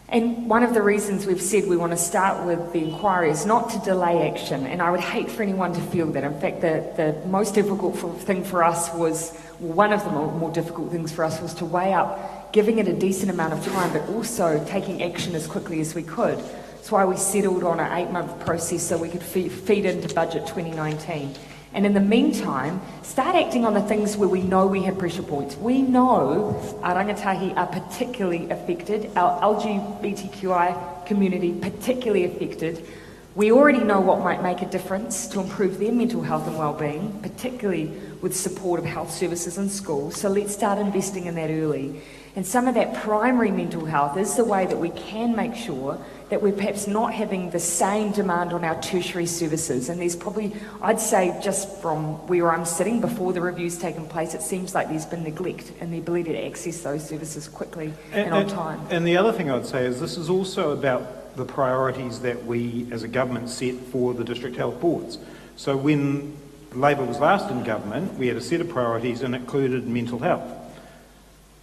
And one of the reasons we've said we want to start with the inquiry is not to delay action, and I would hate for anyone to feel that. In fact, the most difficult thing for us was, one of the more difficult things for us was to weigh up giving it a decent amount of time, but also taking action as quickly as we could. That's why we settled on an 8-month process so we could feed into budget 2019. And in the meantime, start acting on the things where we know we have pressure points. We know our rangatahi are particularly affected, our LGBTQI community particularly affected. We already know what might make a difference to improve their mental health and well-being, particularly with support of health services in schools. So let's start investing in that early. And some of that primary mental health is the way that we can make sure that we're perhaps not having the same demand on our tertiary services. And there's probably, I'd say, just from where I'm sitting before the review's taken place, it seems like there's been neglect in the ability to access those services quickly and on time. And the other thing I'd say is this is also about the priorities that we as a government set for the district health boards. So when Labor was last in government, we had a set of priorities and it included mental health.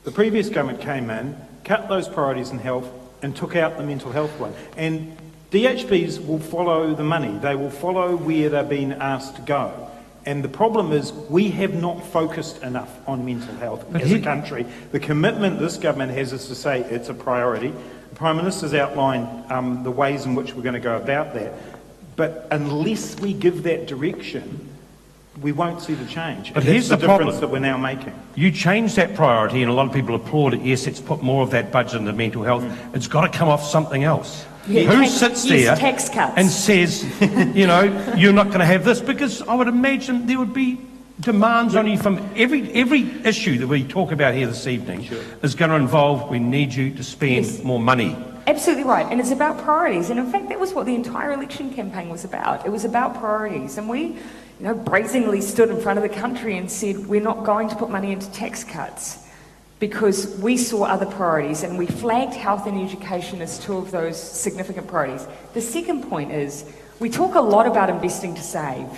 The previous government came in, cut those priorities in health and took out the mental health one. And DHBs will follow the money. They will follow where they're being asked to go. And the problem is we have not focused enough on mental health as a country. The commitment this government has is to say it's a priority. The Prime Minister's outlined the ways in which we're going to go about that. But unless we give that direction, we won't see the change. But here's the difference problem that we're now making. You changed that priority, and a lot of people applaud it. Yes, it's put more of that budget into mental health. It's got to come off something else. Who sits there tax cuts and says, you know, you're not going to have this? Because I would imagine there would be demands on you from every issue that we talk about here this evening is going to involve, we need you to spend more money. Absolutely right, and it's about priorities. And in fact, that was what the entire election campaign was about. It was about priorities, and we brazenly stood in front of the country and said we're not going to put money into tax cuts because we saw other priorities, and we flagged health and education as two of those significant priorities. The second point is we talk a lot about investing to save.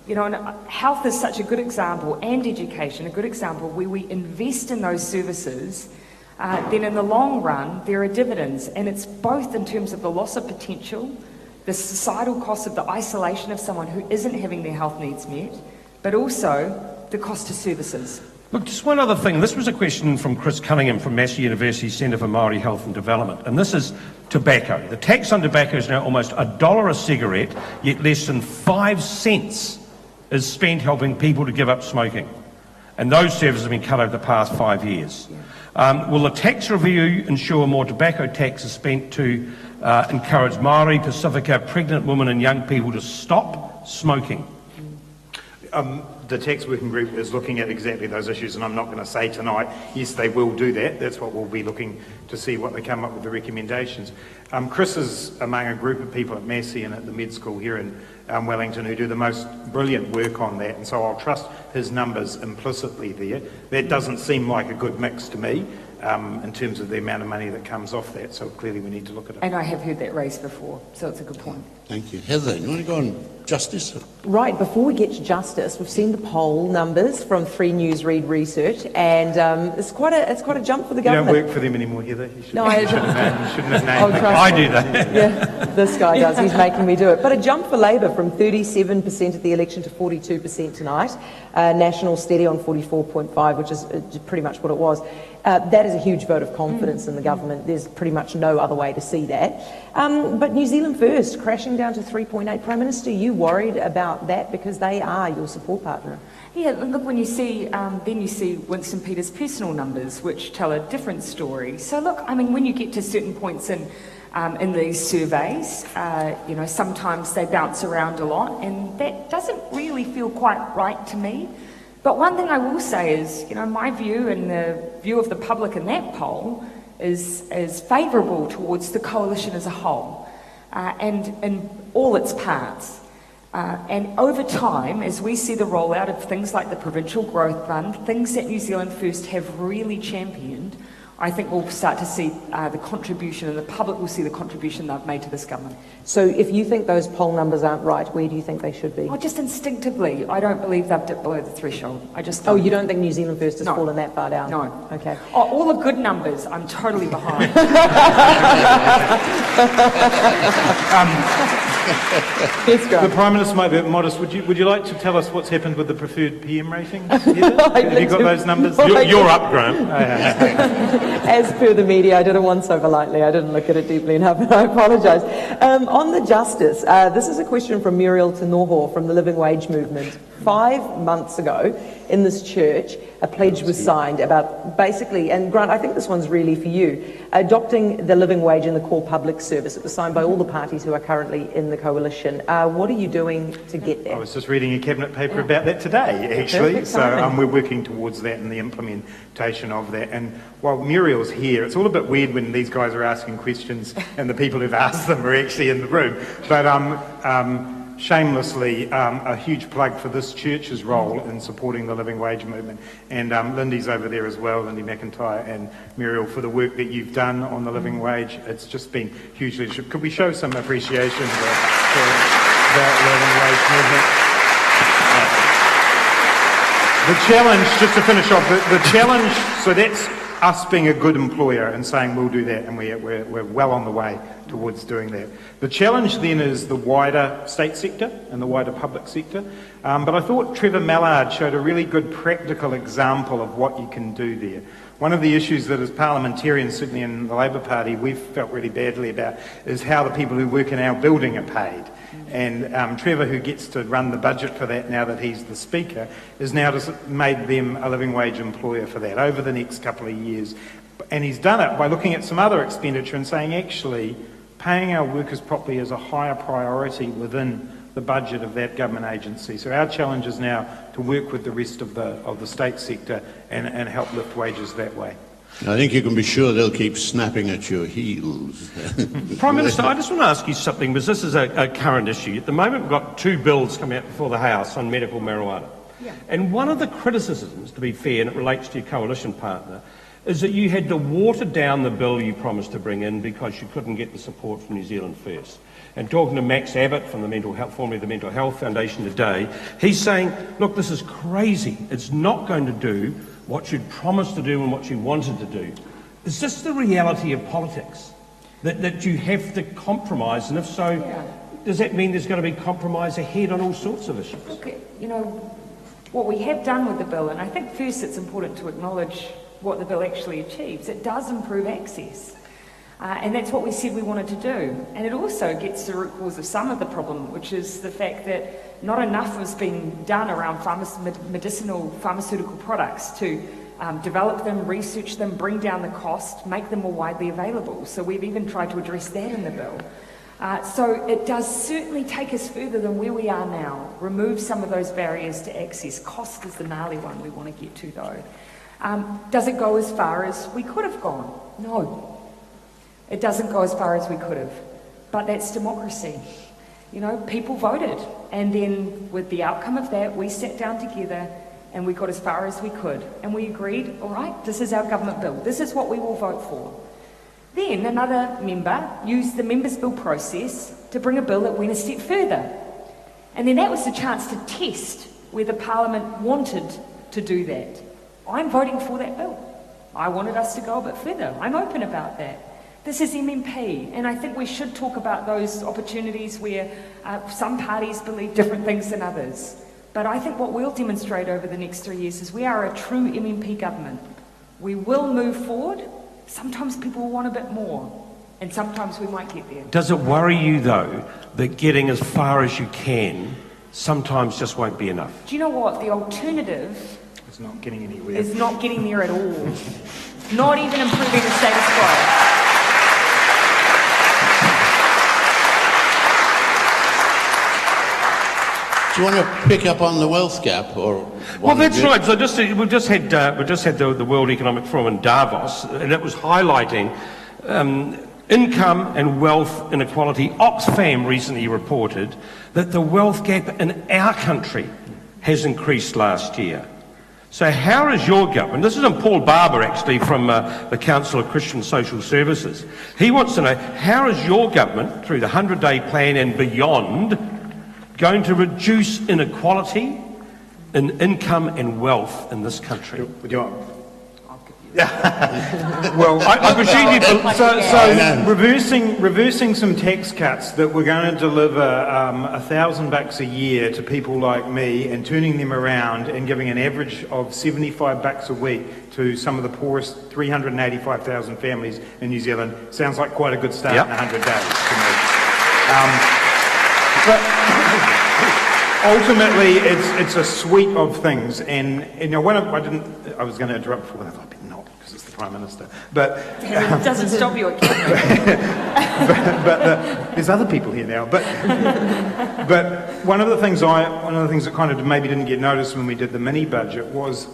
And health is such a good example, and education, a good example, where we invest in those services, then in the long run there are dividends, and it's both in terms of the loss of potential, the societal cost of the isolation of someone who isn't having their health needs met, but also the cost of services. Look, just one other thing. This was a question from Chris Cunningham from Massey University Centre for Māori Health and Development, and this is tobacco. The tax on tobacco is now almost $1 a cigarette, yet less than 5 cents is spent helping people to give up smoking. And those services have been cut over the past 5 years. Will the tax review ensure more tobacco tax is spent to encourage Māori, Pacifica, pregnant women and young people to stop smoking? The tax working group is looking at exactly those issues, and I'm not going to say tonight, yes, they will do that. That's what we'll be looking to see what they come up with the recommendations. Chris is among a group of people at Massey and at the med school here in Wellington who do the most brilliant work on that, and so I'll trust his numbers implicitly there. That doesn't seem like a good mix to me in terms of the amount of money that comes off that, so clearly we need to look at it. And I have heard that raised before, so it's a good point. Thank you. Heather, you want to go on justice? Right, before we get to justice, we've seen the poll numbers from 3 News Read Research, and it's quite a jump for the You don't government. work for them anymore, Heather. You No, I shouldn't have named them. I do that. Yeah, this guy does. He's making me do it. But a jump for Labour from 37% at the election to 42% tonight. National steady on 44.5, which is pretty much what it was. That is a huge vote of confidence in the government. There's pretty much no other way to see that. But New Zealand First, crashing down to 3.8. Prime Minister, you worried about that because they are your support partner? Yeah, look, when you see, then you see Winston Peters' personal numbers, which tell a different story. So look, I mean, when you get to certain points in these surveys, sometimes they bounce around a lot, and that doesn't really feel quite right to me. But one thing I will say is, my view and the view of the public in that poll is favourable towards the coalition as a whole, and in all its parts. And over time, as we see the rollout of things like the Provincial Growth Fund, things that New Zealand First have really championed, I think we'll start to see the contribution, and the public will see the contribution they've made to this government. So if you think those poll numbers aren't right, where do you think they should be? Oh, just instinctively, I don't believe they've dipped below the threshold. I just don't. Oh, you don't think New Zealand First has fallen that far down? No. Okay. Oh, all the good numbers, I'm totally behind. The Prime Minister might be a bit modest. Would you like to tell us what's happened with the preferred PM ratings? Have you got those numbers? You're up, Grant. As per the media, I did it once over lightly. I didn't look at it deeply enough, and I apologise. On the justice, this is a question from Muriel Tanoho from the Living Wage Movement. 5 months ago, in this church, a pledge was signed about basically, and Grant, I think this one's really for you, adopting the living wage in the core public service. It was signed by all the parties who are currently in the coalition. What are you doing to get there? I was just reading a cabinet paper about that today, actually. So we're working towards that and the implementation of that. And while Muriel's here, it's all a bit weird when these guys are asking questions and the people who've asked them are actually in the room. But shamelessly, a huge plug for this church's role in supporting the living wage movement. And Lindy's over there as well, Lindy McIntyre and Muriel, for the work that you've done on the living wage. It's just been huge leadership. Could we show some appreciation for that living wage movement? The challenge, just to finish off, the challenge, so that's us being a good employer and saying we'll do that, and we're well on the way towards doing that. The challenge then is the wider state sector and the wider public sector. But I thought Trevor Mallard showed a really good practical example of what you can do there. One of the issues that as parliamentarians, certainly in the Labour Party, we've felt really badly about is how the people who work in our building are paid. And Trevor, who gets to run the budget for that now that he's the Speaker, has now just made them a living wage employer for that over the next couple of years. And he's done it by looking at some other expenditure and saying, actually, paying our workers properly is a higher priority within the budget of that government agency. So our challenge is now to work with the rest of the state sector and help lift wages that way. I think you can be sure they'll keep snapping at your heels. Prime Minister, I just want to ask you something, because this is a current issue. At the moment, we've got 2 bills coming out before the House on medical marijuana. Yeah. And one of the criticisms, to be fair, and it relates to your coalition partner, is that you had to water down the bill you promised to bring in because you couldn't get the support from New Zealand First. And talking to Max Abbott from the formerly the Mental Health Foundation today, he's saying, look, this is crazy. It's not going to do what you'd promised to do and what you wanted to do. Is this the reality of politics? That you have to compromise? And if so, does that mean there's going to be compromise ahead on all sorts of issues? Look, what we have done with the bill, and I think first it's important to acknowledge what the bill actually achieves. It does improve access. And that's what we said we wanted to do. And it also gets to the root cause of some of the problem, which is the fact that not enough has been done around medicinal pharmaceutical products to develop them, research them, bring down the cost, make them more widely available. So we've even tried to address that in the bill. So it does certainly take us further than where we are now. Remove some of those barriers to access. Cost is the gnarly one we want to get to, though. Does it go as far as we could have gone? No. It doesn't go as far as we could have. But that's democracy. You know, people voted. And then with the outcome of that, we sat down together and we got as far as we could. And we agreed, all right, this is our government bill. This is what we will vote for. Then another member used the members' bill process to bring a bill that went a step further. And then that was the chance to test whether Parliament wanted to do that. I'm voting for that bill. I wanted us to go a bit further. I'm open about that. This is MMP, and I think we should talk about those opportunities where some parties believe different things than others. But I think what we'll demonstrate over the next 3 years is we are a true MMP government. We will move forward. Sometimes people will want a bit more, and sometimes we might get there. Does it worry you, though, that getting as far as you can sometimes just won't be enough? Do you know what? The alternative It's not getting anywhere. is not getting there at all. Not even improving the status quo. Do you want to pick up on the wealth gap, or? Well, that's right. So we've just had the World Economic Forum in Davos, and it was highlighting income and wealth inequality. Oxfam recently reported that the wealth gap in our country has increased last year. So how is your government, this is in Paul Barber actually from the Council of Christian Social Services, he wants to know, how is your government, through the 100-day plan and beyond, going to reduce inequality in income and wealth in this country? Would you want? Well, I presume you. Reversing some tax cuts that were going to deliver $1,000 a year to people like me, and turning them around and giving an average of $75 a week to some of the poorest 385,000 families in New Zealand sounds like quite a good start in 100 days to me. But ultimately, it's a suite of things, and you know, I was going to interrupt before, but I thought, not, because it's the Prime Minister. But it doesn't stop you at camera. but there's other people here now. But one of the things that kind of maybe didn't get noticed when we did the mini budget was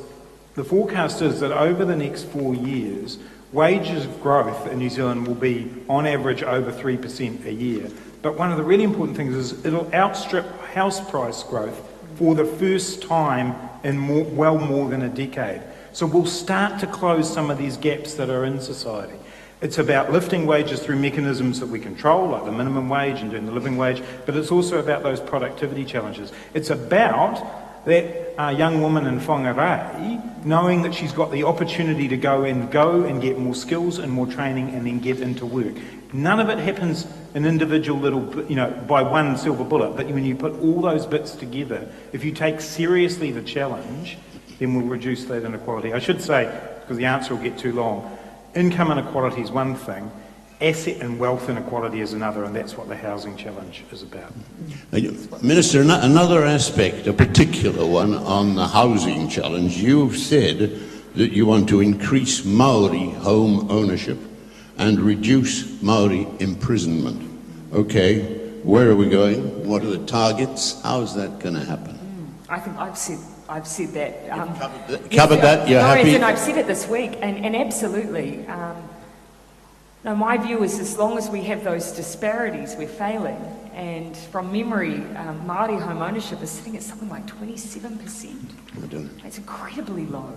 the forecast is that over the next 4 years, wages growth in New Zealand will be on average over 3% a year. But one of the really important things is it'll outstrip house price growth for the first time in more than a decade. So we'll start to close some of these gaps that are in society. It's about lifting wages through mechanisms that we control, like the minimum wage and doing the living wage, but it's also about those productivity challenges. It's about that young woman in Whangarei knowing that she's got the opportunity to go and get more skills and more training and then get into work. None of it happens an individual little, by one silver bullet, but when you put all those bits together, if you take seriously the challenge, then we'll reduce that inequality. I should say, because the answer will get too long, income inequality is one thing, asset and wealth inequality is another, and that's what the housing challenge is about. Minister, another aspect, a particular one on the housing challenge, you've said that you want to increase Maori home ownership and reduce Maori imprisonment. Okay, where are we going? What are the targets? How's that going to happen? I think I've said that. Covered that? You're happy? And I've said it this week, and absolutely. No, my view is as long as we have those disparities, we're failing. And from memory, Māori home ownership is sitting at something like 27%. It's incredibly low.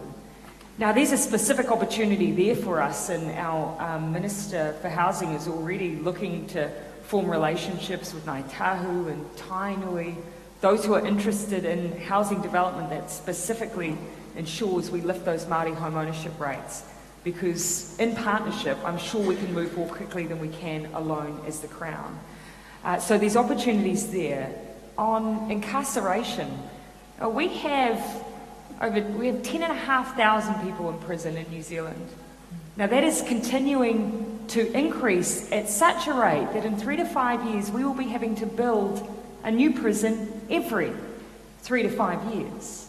Now, there's a specific opportunity there for us, and our Minister for Housing is already looking to form relationships with Ngāi Tahu and Tainui, those who are interested in housing development that specifically ensures we lift those Māori home ownership rates. Because in partnership, I'm sure we can move more quickly than we can alone as the Crown. So there's opportunities there. On incarceration, we have 10,500 people in prison in New Zealand. Now that is continuing to increase at such a rate that in 3 to 5 years we will be having to build a new prison every 3 to 5 years.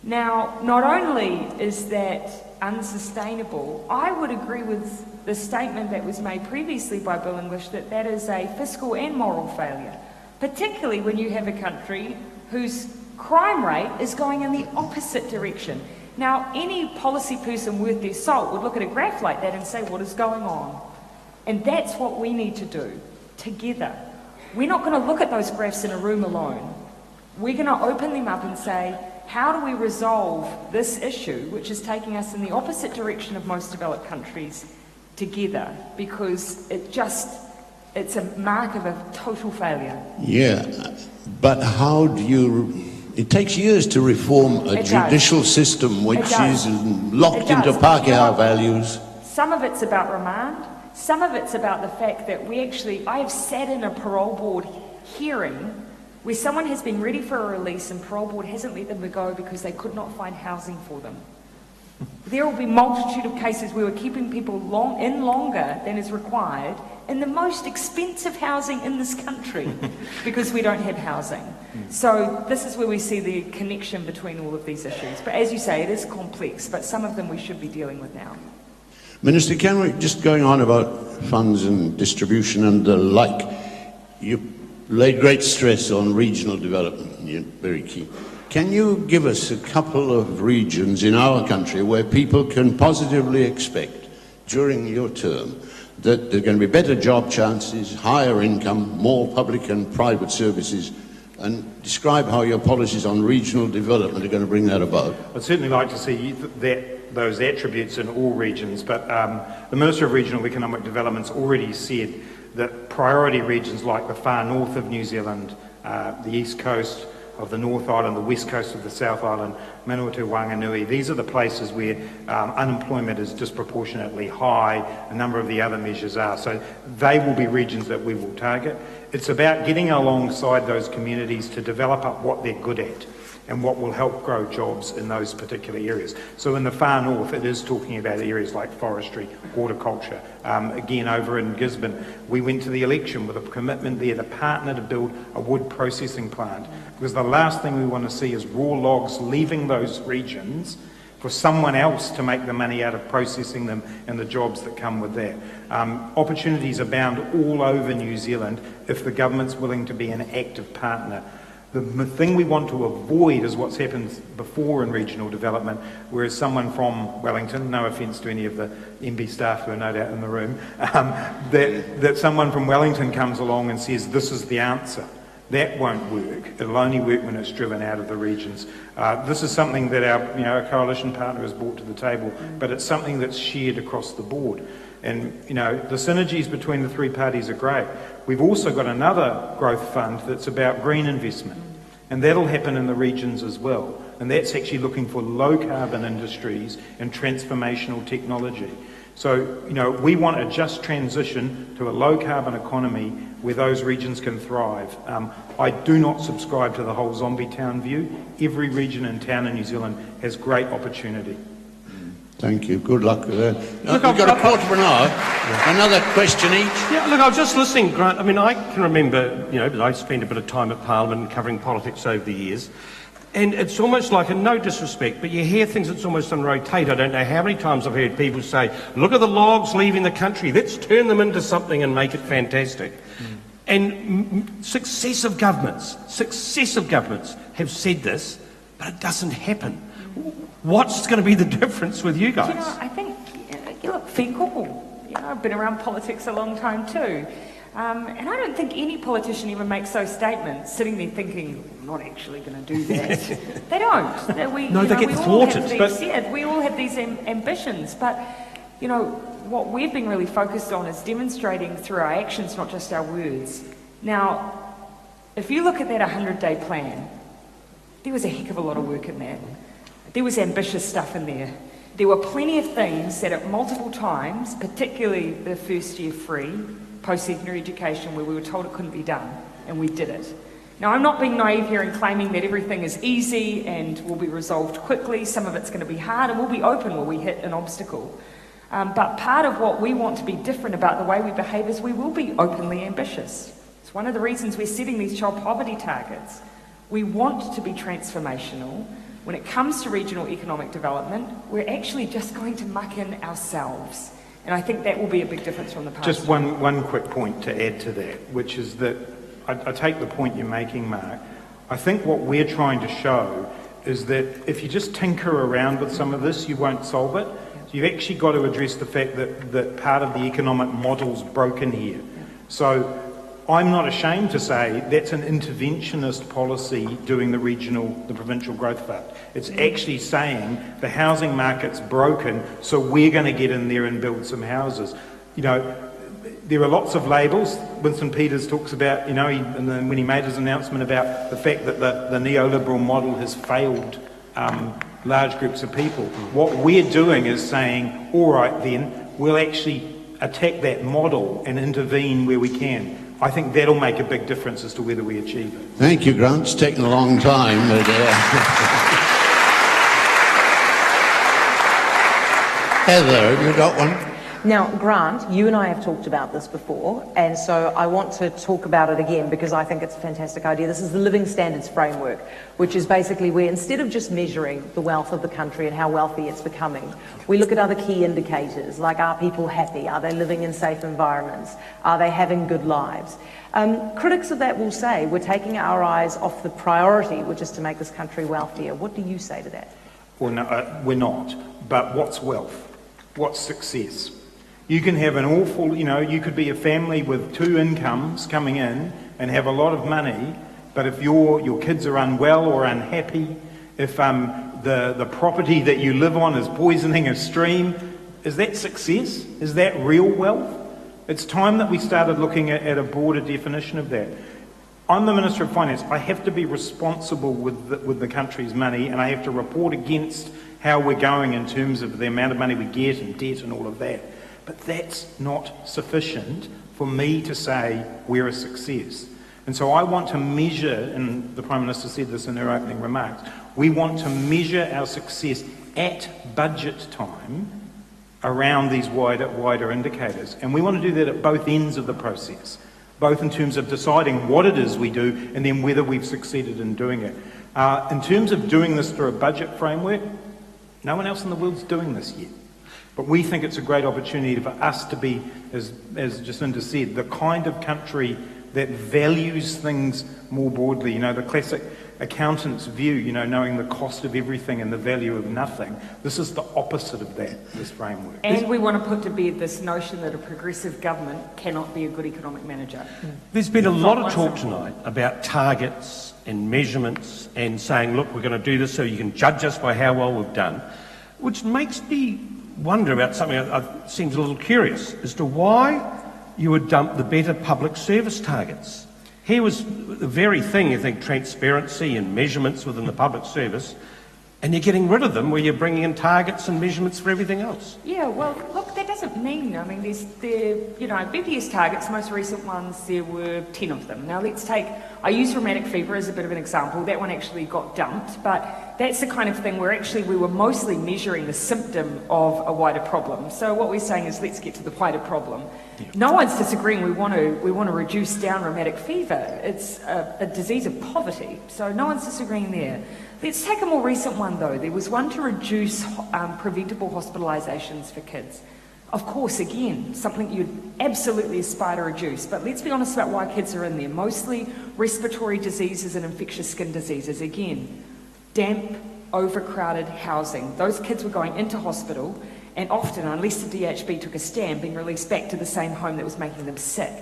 Now, not only is that unsustainable, I would agree with the statement that was made previously by Bill English that that is a fiscal and moral failure, particularly when you have a country whose crime rate is going in the opposite direction. Now, any policy person worth their salt would look at a graph like that and say, what is going on? And that's what we need to do, together. We're not going to look at those graphs in a room alone. We're going to open them up and say, how do we resolve this issue, which is taking us in the opposite direction of most developed countries, together? Because it's a mark of a total failure. Yeah, but how do you... It takes years to reform a judicial system which is locked into Pākehā values. Some of it's about remand. Some of it's about the fact that I have sat in a parole board hearing where someone has been ready for a release and parole board hasn't let them go because they could not find housing for them. There will be multitude of cases where we're keeping people longer than is required in the most expensive housing in this country because we don't have housing. So this is where we see the connection between all of these issues. But as you say, it is complex, but some of them we should be dealing with now. Minister, can we, just going on about funds and distribution and the like, you laid great stress on regional development, you're very key. Can you give us a couple of regions in our country where people can positively expect during your term that there are going to be better job chances, higher income, more public and private services, and describe how your policies on regional development are going to bring that about? I'd certainly like to see those attributes in all regions, but the Minister of Regional Economic Development's already said that priority regions like the far north of New Zealand, the east coast of the North Island, the west coast of the South Island, Manawatu, Wanganui, these are the places where unemployment is disproportionately high. A number of the other measures are. So they will be regions that we will target. It's about getting alongside those communities to develop up what they're good at and what will help grow jobs in those particular areas. So in the far north, it is talking about areas like forestry, horticulture. Again, over in Gisborne, we went to the election with a commitment there to partner to build a wood processing plant, because the last thing we want to see is raw logs leaving those regions for someone else to make the money out of processing them and the jobs that come with that. Opportunities abound all over New Zealand if the government's willing to be an active partner. The thing we want to avoid is what's happened before in regional development, whereas someone from Wellington, no offence to any of the MB staff who are no doubt in the room, that someone from Wellington comes along and says, this is the answer. That won't work. It'll only work when it's driven out of the regions. This is something that our coalition partner has brought to the table, but it's something that's shared across the board. And, the synergies between the three parties are great. We've also got another growth fund that's about green investment, and that'll happen in the regions as well. And that's actually looking for low carbon industries and transformational technology. So, we want a just transition to a low carbon economy where those regions can thrive. I do not subscribe to the whole zombie town view. Every region and town in New Zealand has great opportunity. Thank you. Good luck with that. We've got a quarter of an hour. Another question each. Yeah, look, I was just listening, Grant. I mean, I can remember, I spent a bit of time at Parliament covering politics over the years, and it's almost like, and no disrespect, but you hear things that's almost on rotate. I don't know how many times I've heard people say, look at the logs leaving the country, let's turn them into something and make it fantastic. And successive governments have said this, but it doesn't happen. What's going to be the difference with you guys? I think, you look, fecal. I've been around politics a long time too. And I don't think any politician ever makes those statements sitting there thinking, I'm not actually going to do that. They don't. They get thwarted. We all have these ambitions, but, what we've been really focused on is demonstrating through our actions, not just our words. Now, if you look at that 100-day plan, there was a heck of a lot of work in that. There was ambitious stuff in there. There were plenty of things that at multiple times, particularly the first year free, post-secondary education, where we were told it couldn't be done, and we did it. Now, I'm not being naive here and claiming that everything is easy and will be resolved quickly. Some of it's going to be hard, and we'll be open where we hit an obstacle. But part of what we want to be different about the way we behave is we will be openly ambitious. It's one of the reasons we're setting these child poverty targets. We want to be transformational. When it comes to regional economic development, we're actually just going to muck in ourselves. And I think that will be a big difference from the past. Just one quick point to add to that, which is that I take the point you're making, Mark. I think what we're trying to show is that if you just tinker around with some of this, you won't solve it. So you've actually got to address the fact that part of the economic model's broken here. So I'm not ashamed to say that's an interventionist policy doing the provincial growth fund. It's actually saying the housing market's broken, so we're going to get in there and build some houses. You know, there are lots of labels. Winston Peters talks about, you know, when he made his announcement about the fact that the neoliberal model has failed large groups of people. What we're doing is saying, all right then, we'll actually attack that model and intervene where we can. I think that'll make a big difference as to whether we achieve it. Thank you, Grant. It's taken a long time. But, Heather, have you got one? Now, Grant, you and I have talked about this before, and so I want to talk about it again because I think it's a fantastic idea. This is the Living Standards Framework, which is basically where instead of just measuring the wealth of the country and how wealthy it's becoming, we look at other key indicators, like are people happy? Are they living in safe environments? Are they having good lives? Critics of that will say we're taking our eyes off the priority, which is to make this country wealthier. What do you say to that? Well, no, we're not. But what's wealth? What's success? You can have an awful, you know, you could be a family with 2 incomes coming in and have a lot of money, but if your kids are unwell or unhappy, if the property that you live on is poisoning a stream, is that success? Is that real wealth? It's time that we started looking at a broader definition of that. I'm the Minister of Finance. I have to be responsible with the country's money, and I have to report against how we're going in terms of the amount of money we get and debt and all of that. But that's not sufficient for me to say we're a success. And so I want to measure, and the Prime Minister said this in her opening remarks, we want to measure our success at budget time around these wider indicators. And we want to do that at both ends of the process, both in terms of deciding what it is we do and then whether we've succeeded in doing it. In terms of doing this through a budget framework, no one else in the world's doing this yet. But we think it's a great opportunity for us to be, as Jacinda said, the kind of country that values things more broadly. You know, the classic accountant's view, you know, knowing the cost of everything and the value of nothing. This is the opposite of that, this framework. And we want to put to bed this notion that a progressive government cannot be a good economic manager. There's been a lot of talk tonight about targets and measurements and saying, look, we're going to do this so you can judge us by how well we've done, which makes me wonder about something that seems a little curious as to why you would dump the better public service targets. Here was the very thing, you think, transparency and measurements within the public service, and you're getting rid of them where you're bringing in targets and measurements for everything else. Yeah, well, look, that doesn't mean, I mean, BPS targets, most recent ones, there were 10 of them. Now let's take, I use rheumatic fever as a bit of an example. That one actually got dumped, but that's the kind of thing where actually we were mostly measuring the symptom of a wider problem. So what we're saying is let's get to the wider problem. Yeah. No one's disagreeing we want to reduce down rheumatic fever. It's a disease of poverty, so no one's disagreeing there. Let's take a more recent one though. There was one to reduce preventable hospitalisations for kids. Of course, again, something you'd absolutely aspire to reduce, but let's be honest about why kids are in there. Mostly respiratory diseases and infectious skin diseases. Again, damp, overcrowded housing. Those kids were going into hospital and often, unless the DHB took a stand, being released back to the same home that was making them sick.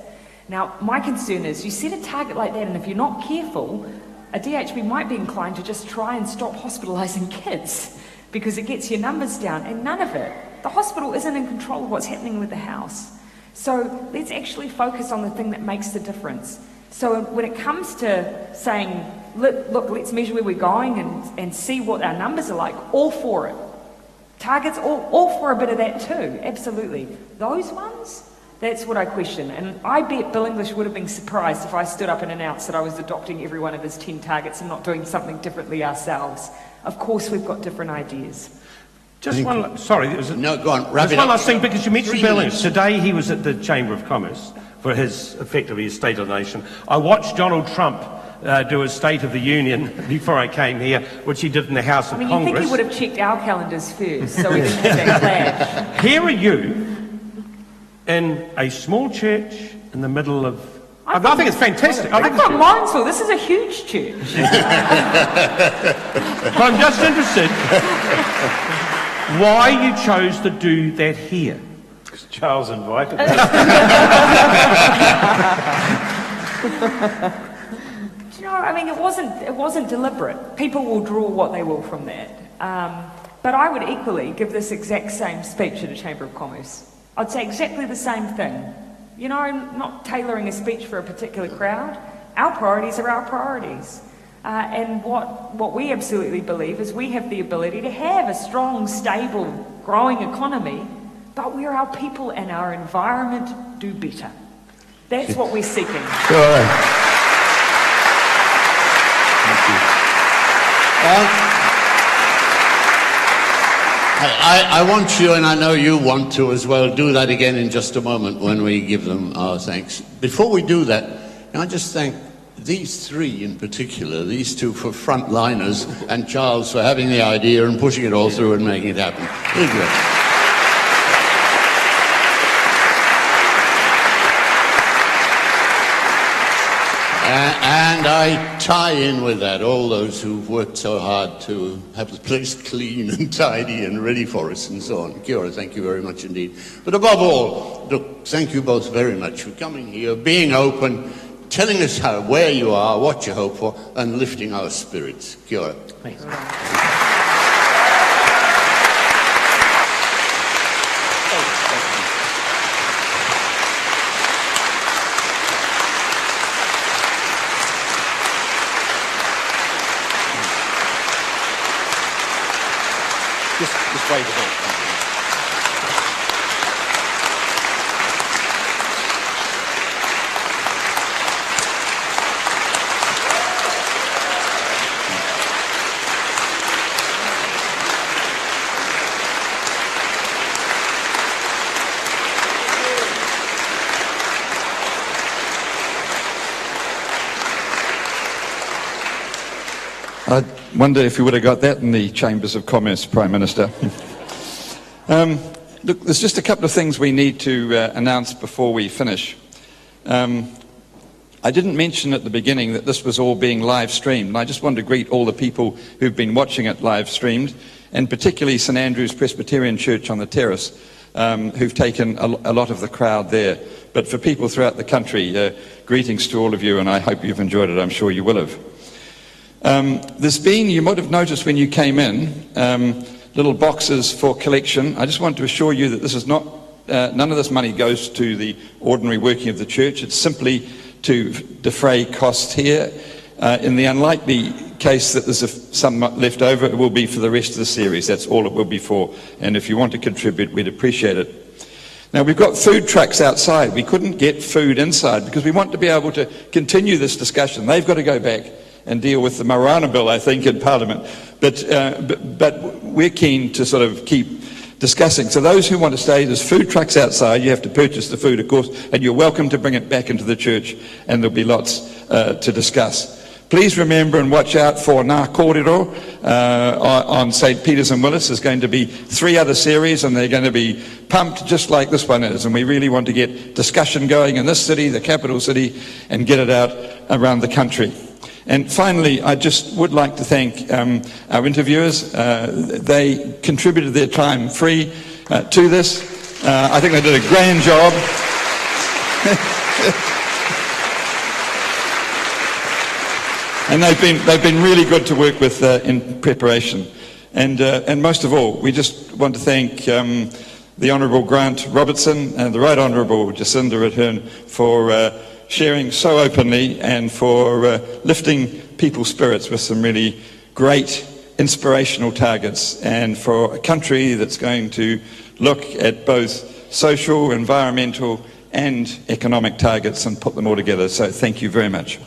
Now, my concern is you set a target like that and if you're not careful, a DHB might be inclined to just try and stop hospitalising kids because it gets your numbers down, and none of it. The hospital isn't in control of what's happening with the house. So let's actually focus on the thing that makes the difference. So when it comes to saying, look, let's measure where we're going and see what our numbers are like, all for it. Targets, all for a bit of that too, absolutely. Those ones, that's what I question. And I bet Bill English would have been surprised if I stood up and announced that I was adopting every one of his 10 targets and not doing something differently ourselves. Of course, we've got different ideas. Just one, sorry, no, go on, wrap it up. One last thing, because you mentioned Bill English. Today he was at the Chamber of Commerce for his, effectively, his State of the Nation. I watched Donald Trump do a State of the Union before I came here, which he did in the House of I mean, Congress. you think he would have checked our calendars first, so we didn't have that clash. Here are you in a small church in the middle of... I think it's fantastic. I thought mine's full. This is a huge church. But I'm just interested why you chose to do that here. Charles invited me. Do you know, I mean, it wasn't deliberate. People will draw what they will from that. But I would equally give this exact same speech at a Chamber of Commerce. I'd say exactly the same thing. You know, I'm not tailoring a speech for a particular crowd. Our priorities are our priorities. And what we absolutely believe is we have the ability to have a strong, stable, growing economy, but where our people and our environment do better. That's what we're seeking. Sure. Thank you. I want you, and I know you want to as well, do that again in just a moment when we give them our thanks. Before we do that, can I just thank these three in particular, these two for frontliners, and Charles for having the idea and pushing it all through and making it happen. Thank you. And I tie in with that all those who've worked so hard to have the place clean and tidy and ready for us and so on. Kia ora, thank you very much indeed. But above all, look, thank you both very much for coming here, being open, telling us where you are, what you hope for, and lifting our spirits. Kia ora. Thanks. Just wave it out. I wonder if you would have got that in the Chambers of Commerce, Prime Minister. Look, there's just a couple of things we need to announce before we finish. I didn't mention at the beginning that this was all being live streamed, and I just want to greet all the people who've been watching it live streamed, and particularly St Andrew's Presbyterian Church on the terrace, who've taken a lot of the crowd there. But for people throughout the country, greetings to all of you, and I hope you've enjoyed it. I'm sure you will have. There's been, you might have noticed when you came in, little boxes for collection. I just want to assure you that this is not, none of this money goes to the ordinary working of the church. It's simply to defray costs here. In the unlikely case that there's some left over, it will be for the rest of the series. That's all it will be for. And if you want to contribute, we'd appreciate it. Now, we've got food trucks outside. We couldn't get food inside because we want to be able to continue this discussion. They've got to go back and deal with the Marana bill, I think, in Parliament. But we're keen to sort of keep discussing. So those who want to stay, there's food trucks outside. You have to purchase the food, of course, and you're welcome to bring it back into the church, and there'll be lots to discuss. Please remember and watch out for Ngā Kōrero on St. Peter's and Willis. There's going to be 3 other series, and they're going to be pumped just like this one is. And we really want to get discussion going in this city, the capital city, and get it out around the country. And finally, I just would like to thank our interviewers. They contributed their time free to this. I think they did a grand job. And they've been really good to work with in preparation. And most of all, we just want to thank the Honourable Grant Robertson and the Right Honourable Jacinda and Grant for sharing so openly and for lifting people's spirits with some really great inspirational targets, and for a country that's going to look at both social, environmental and economic targets and put them all together. So thank you very much.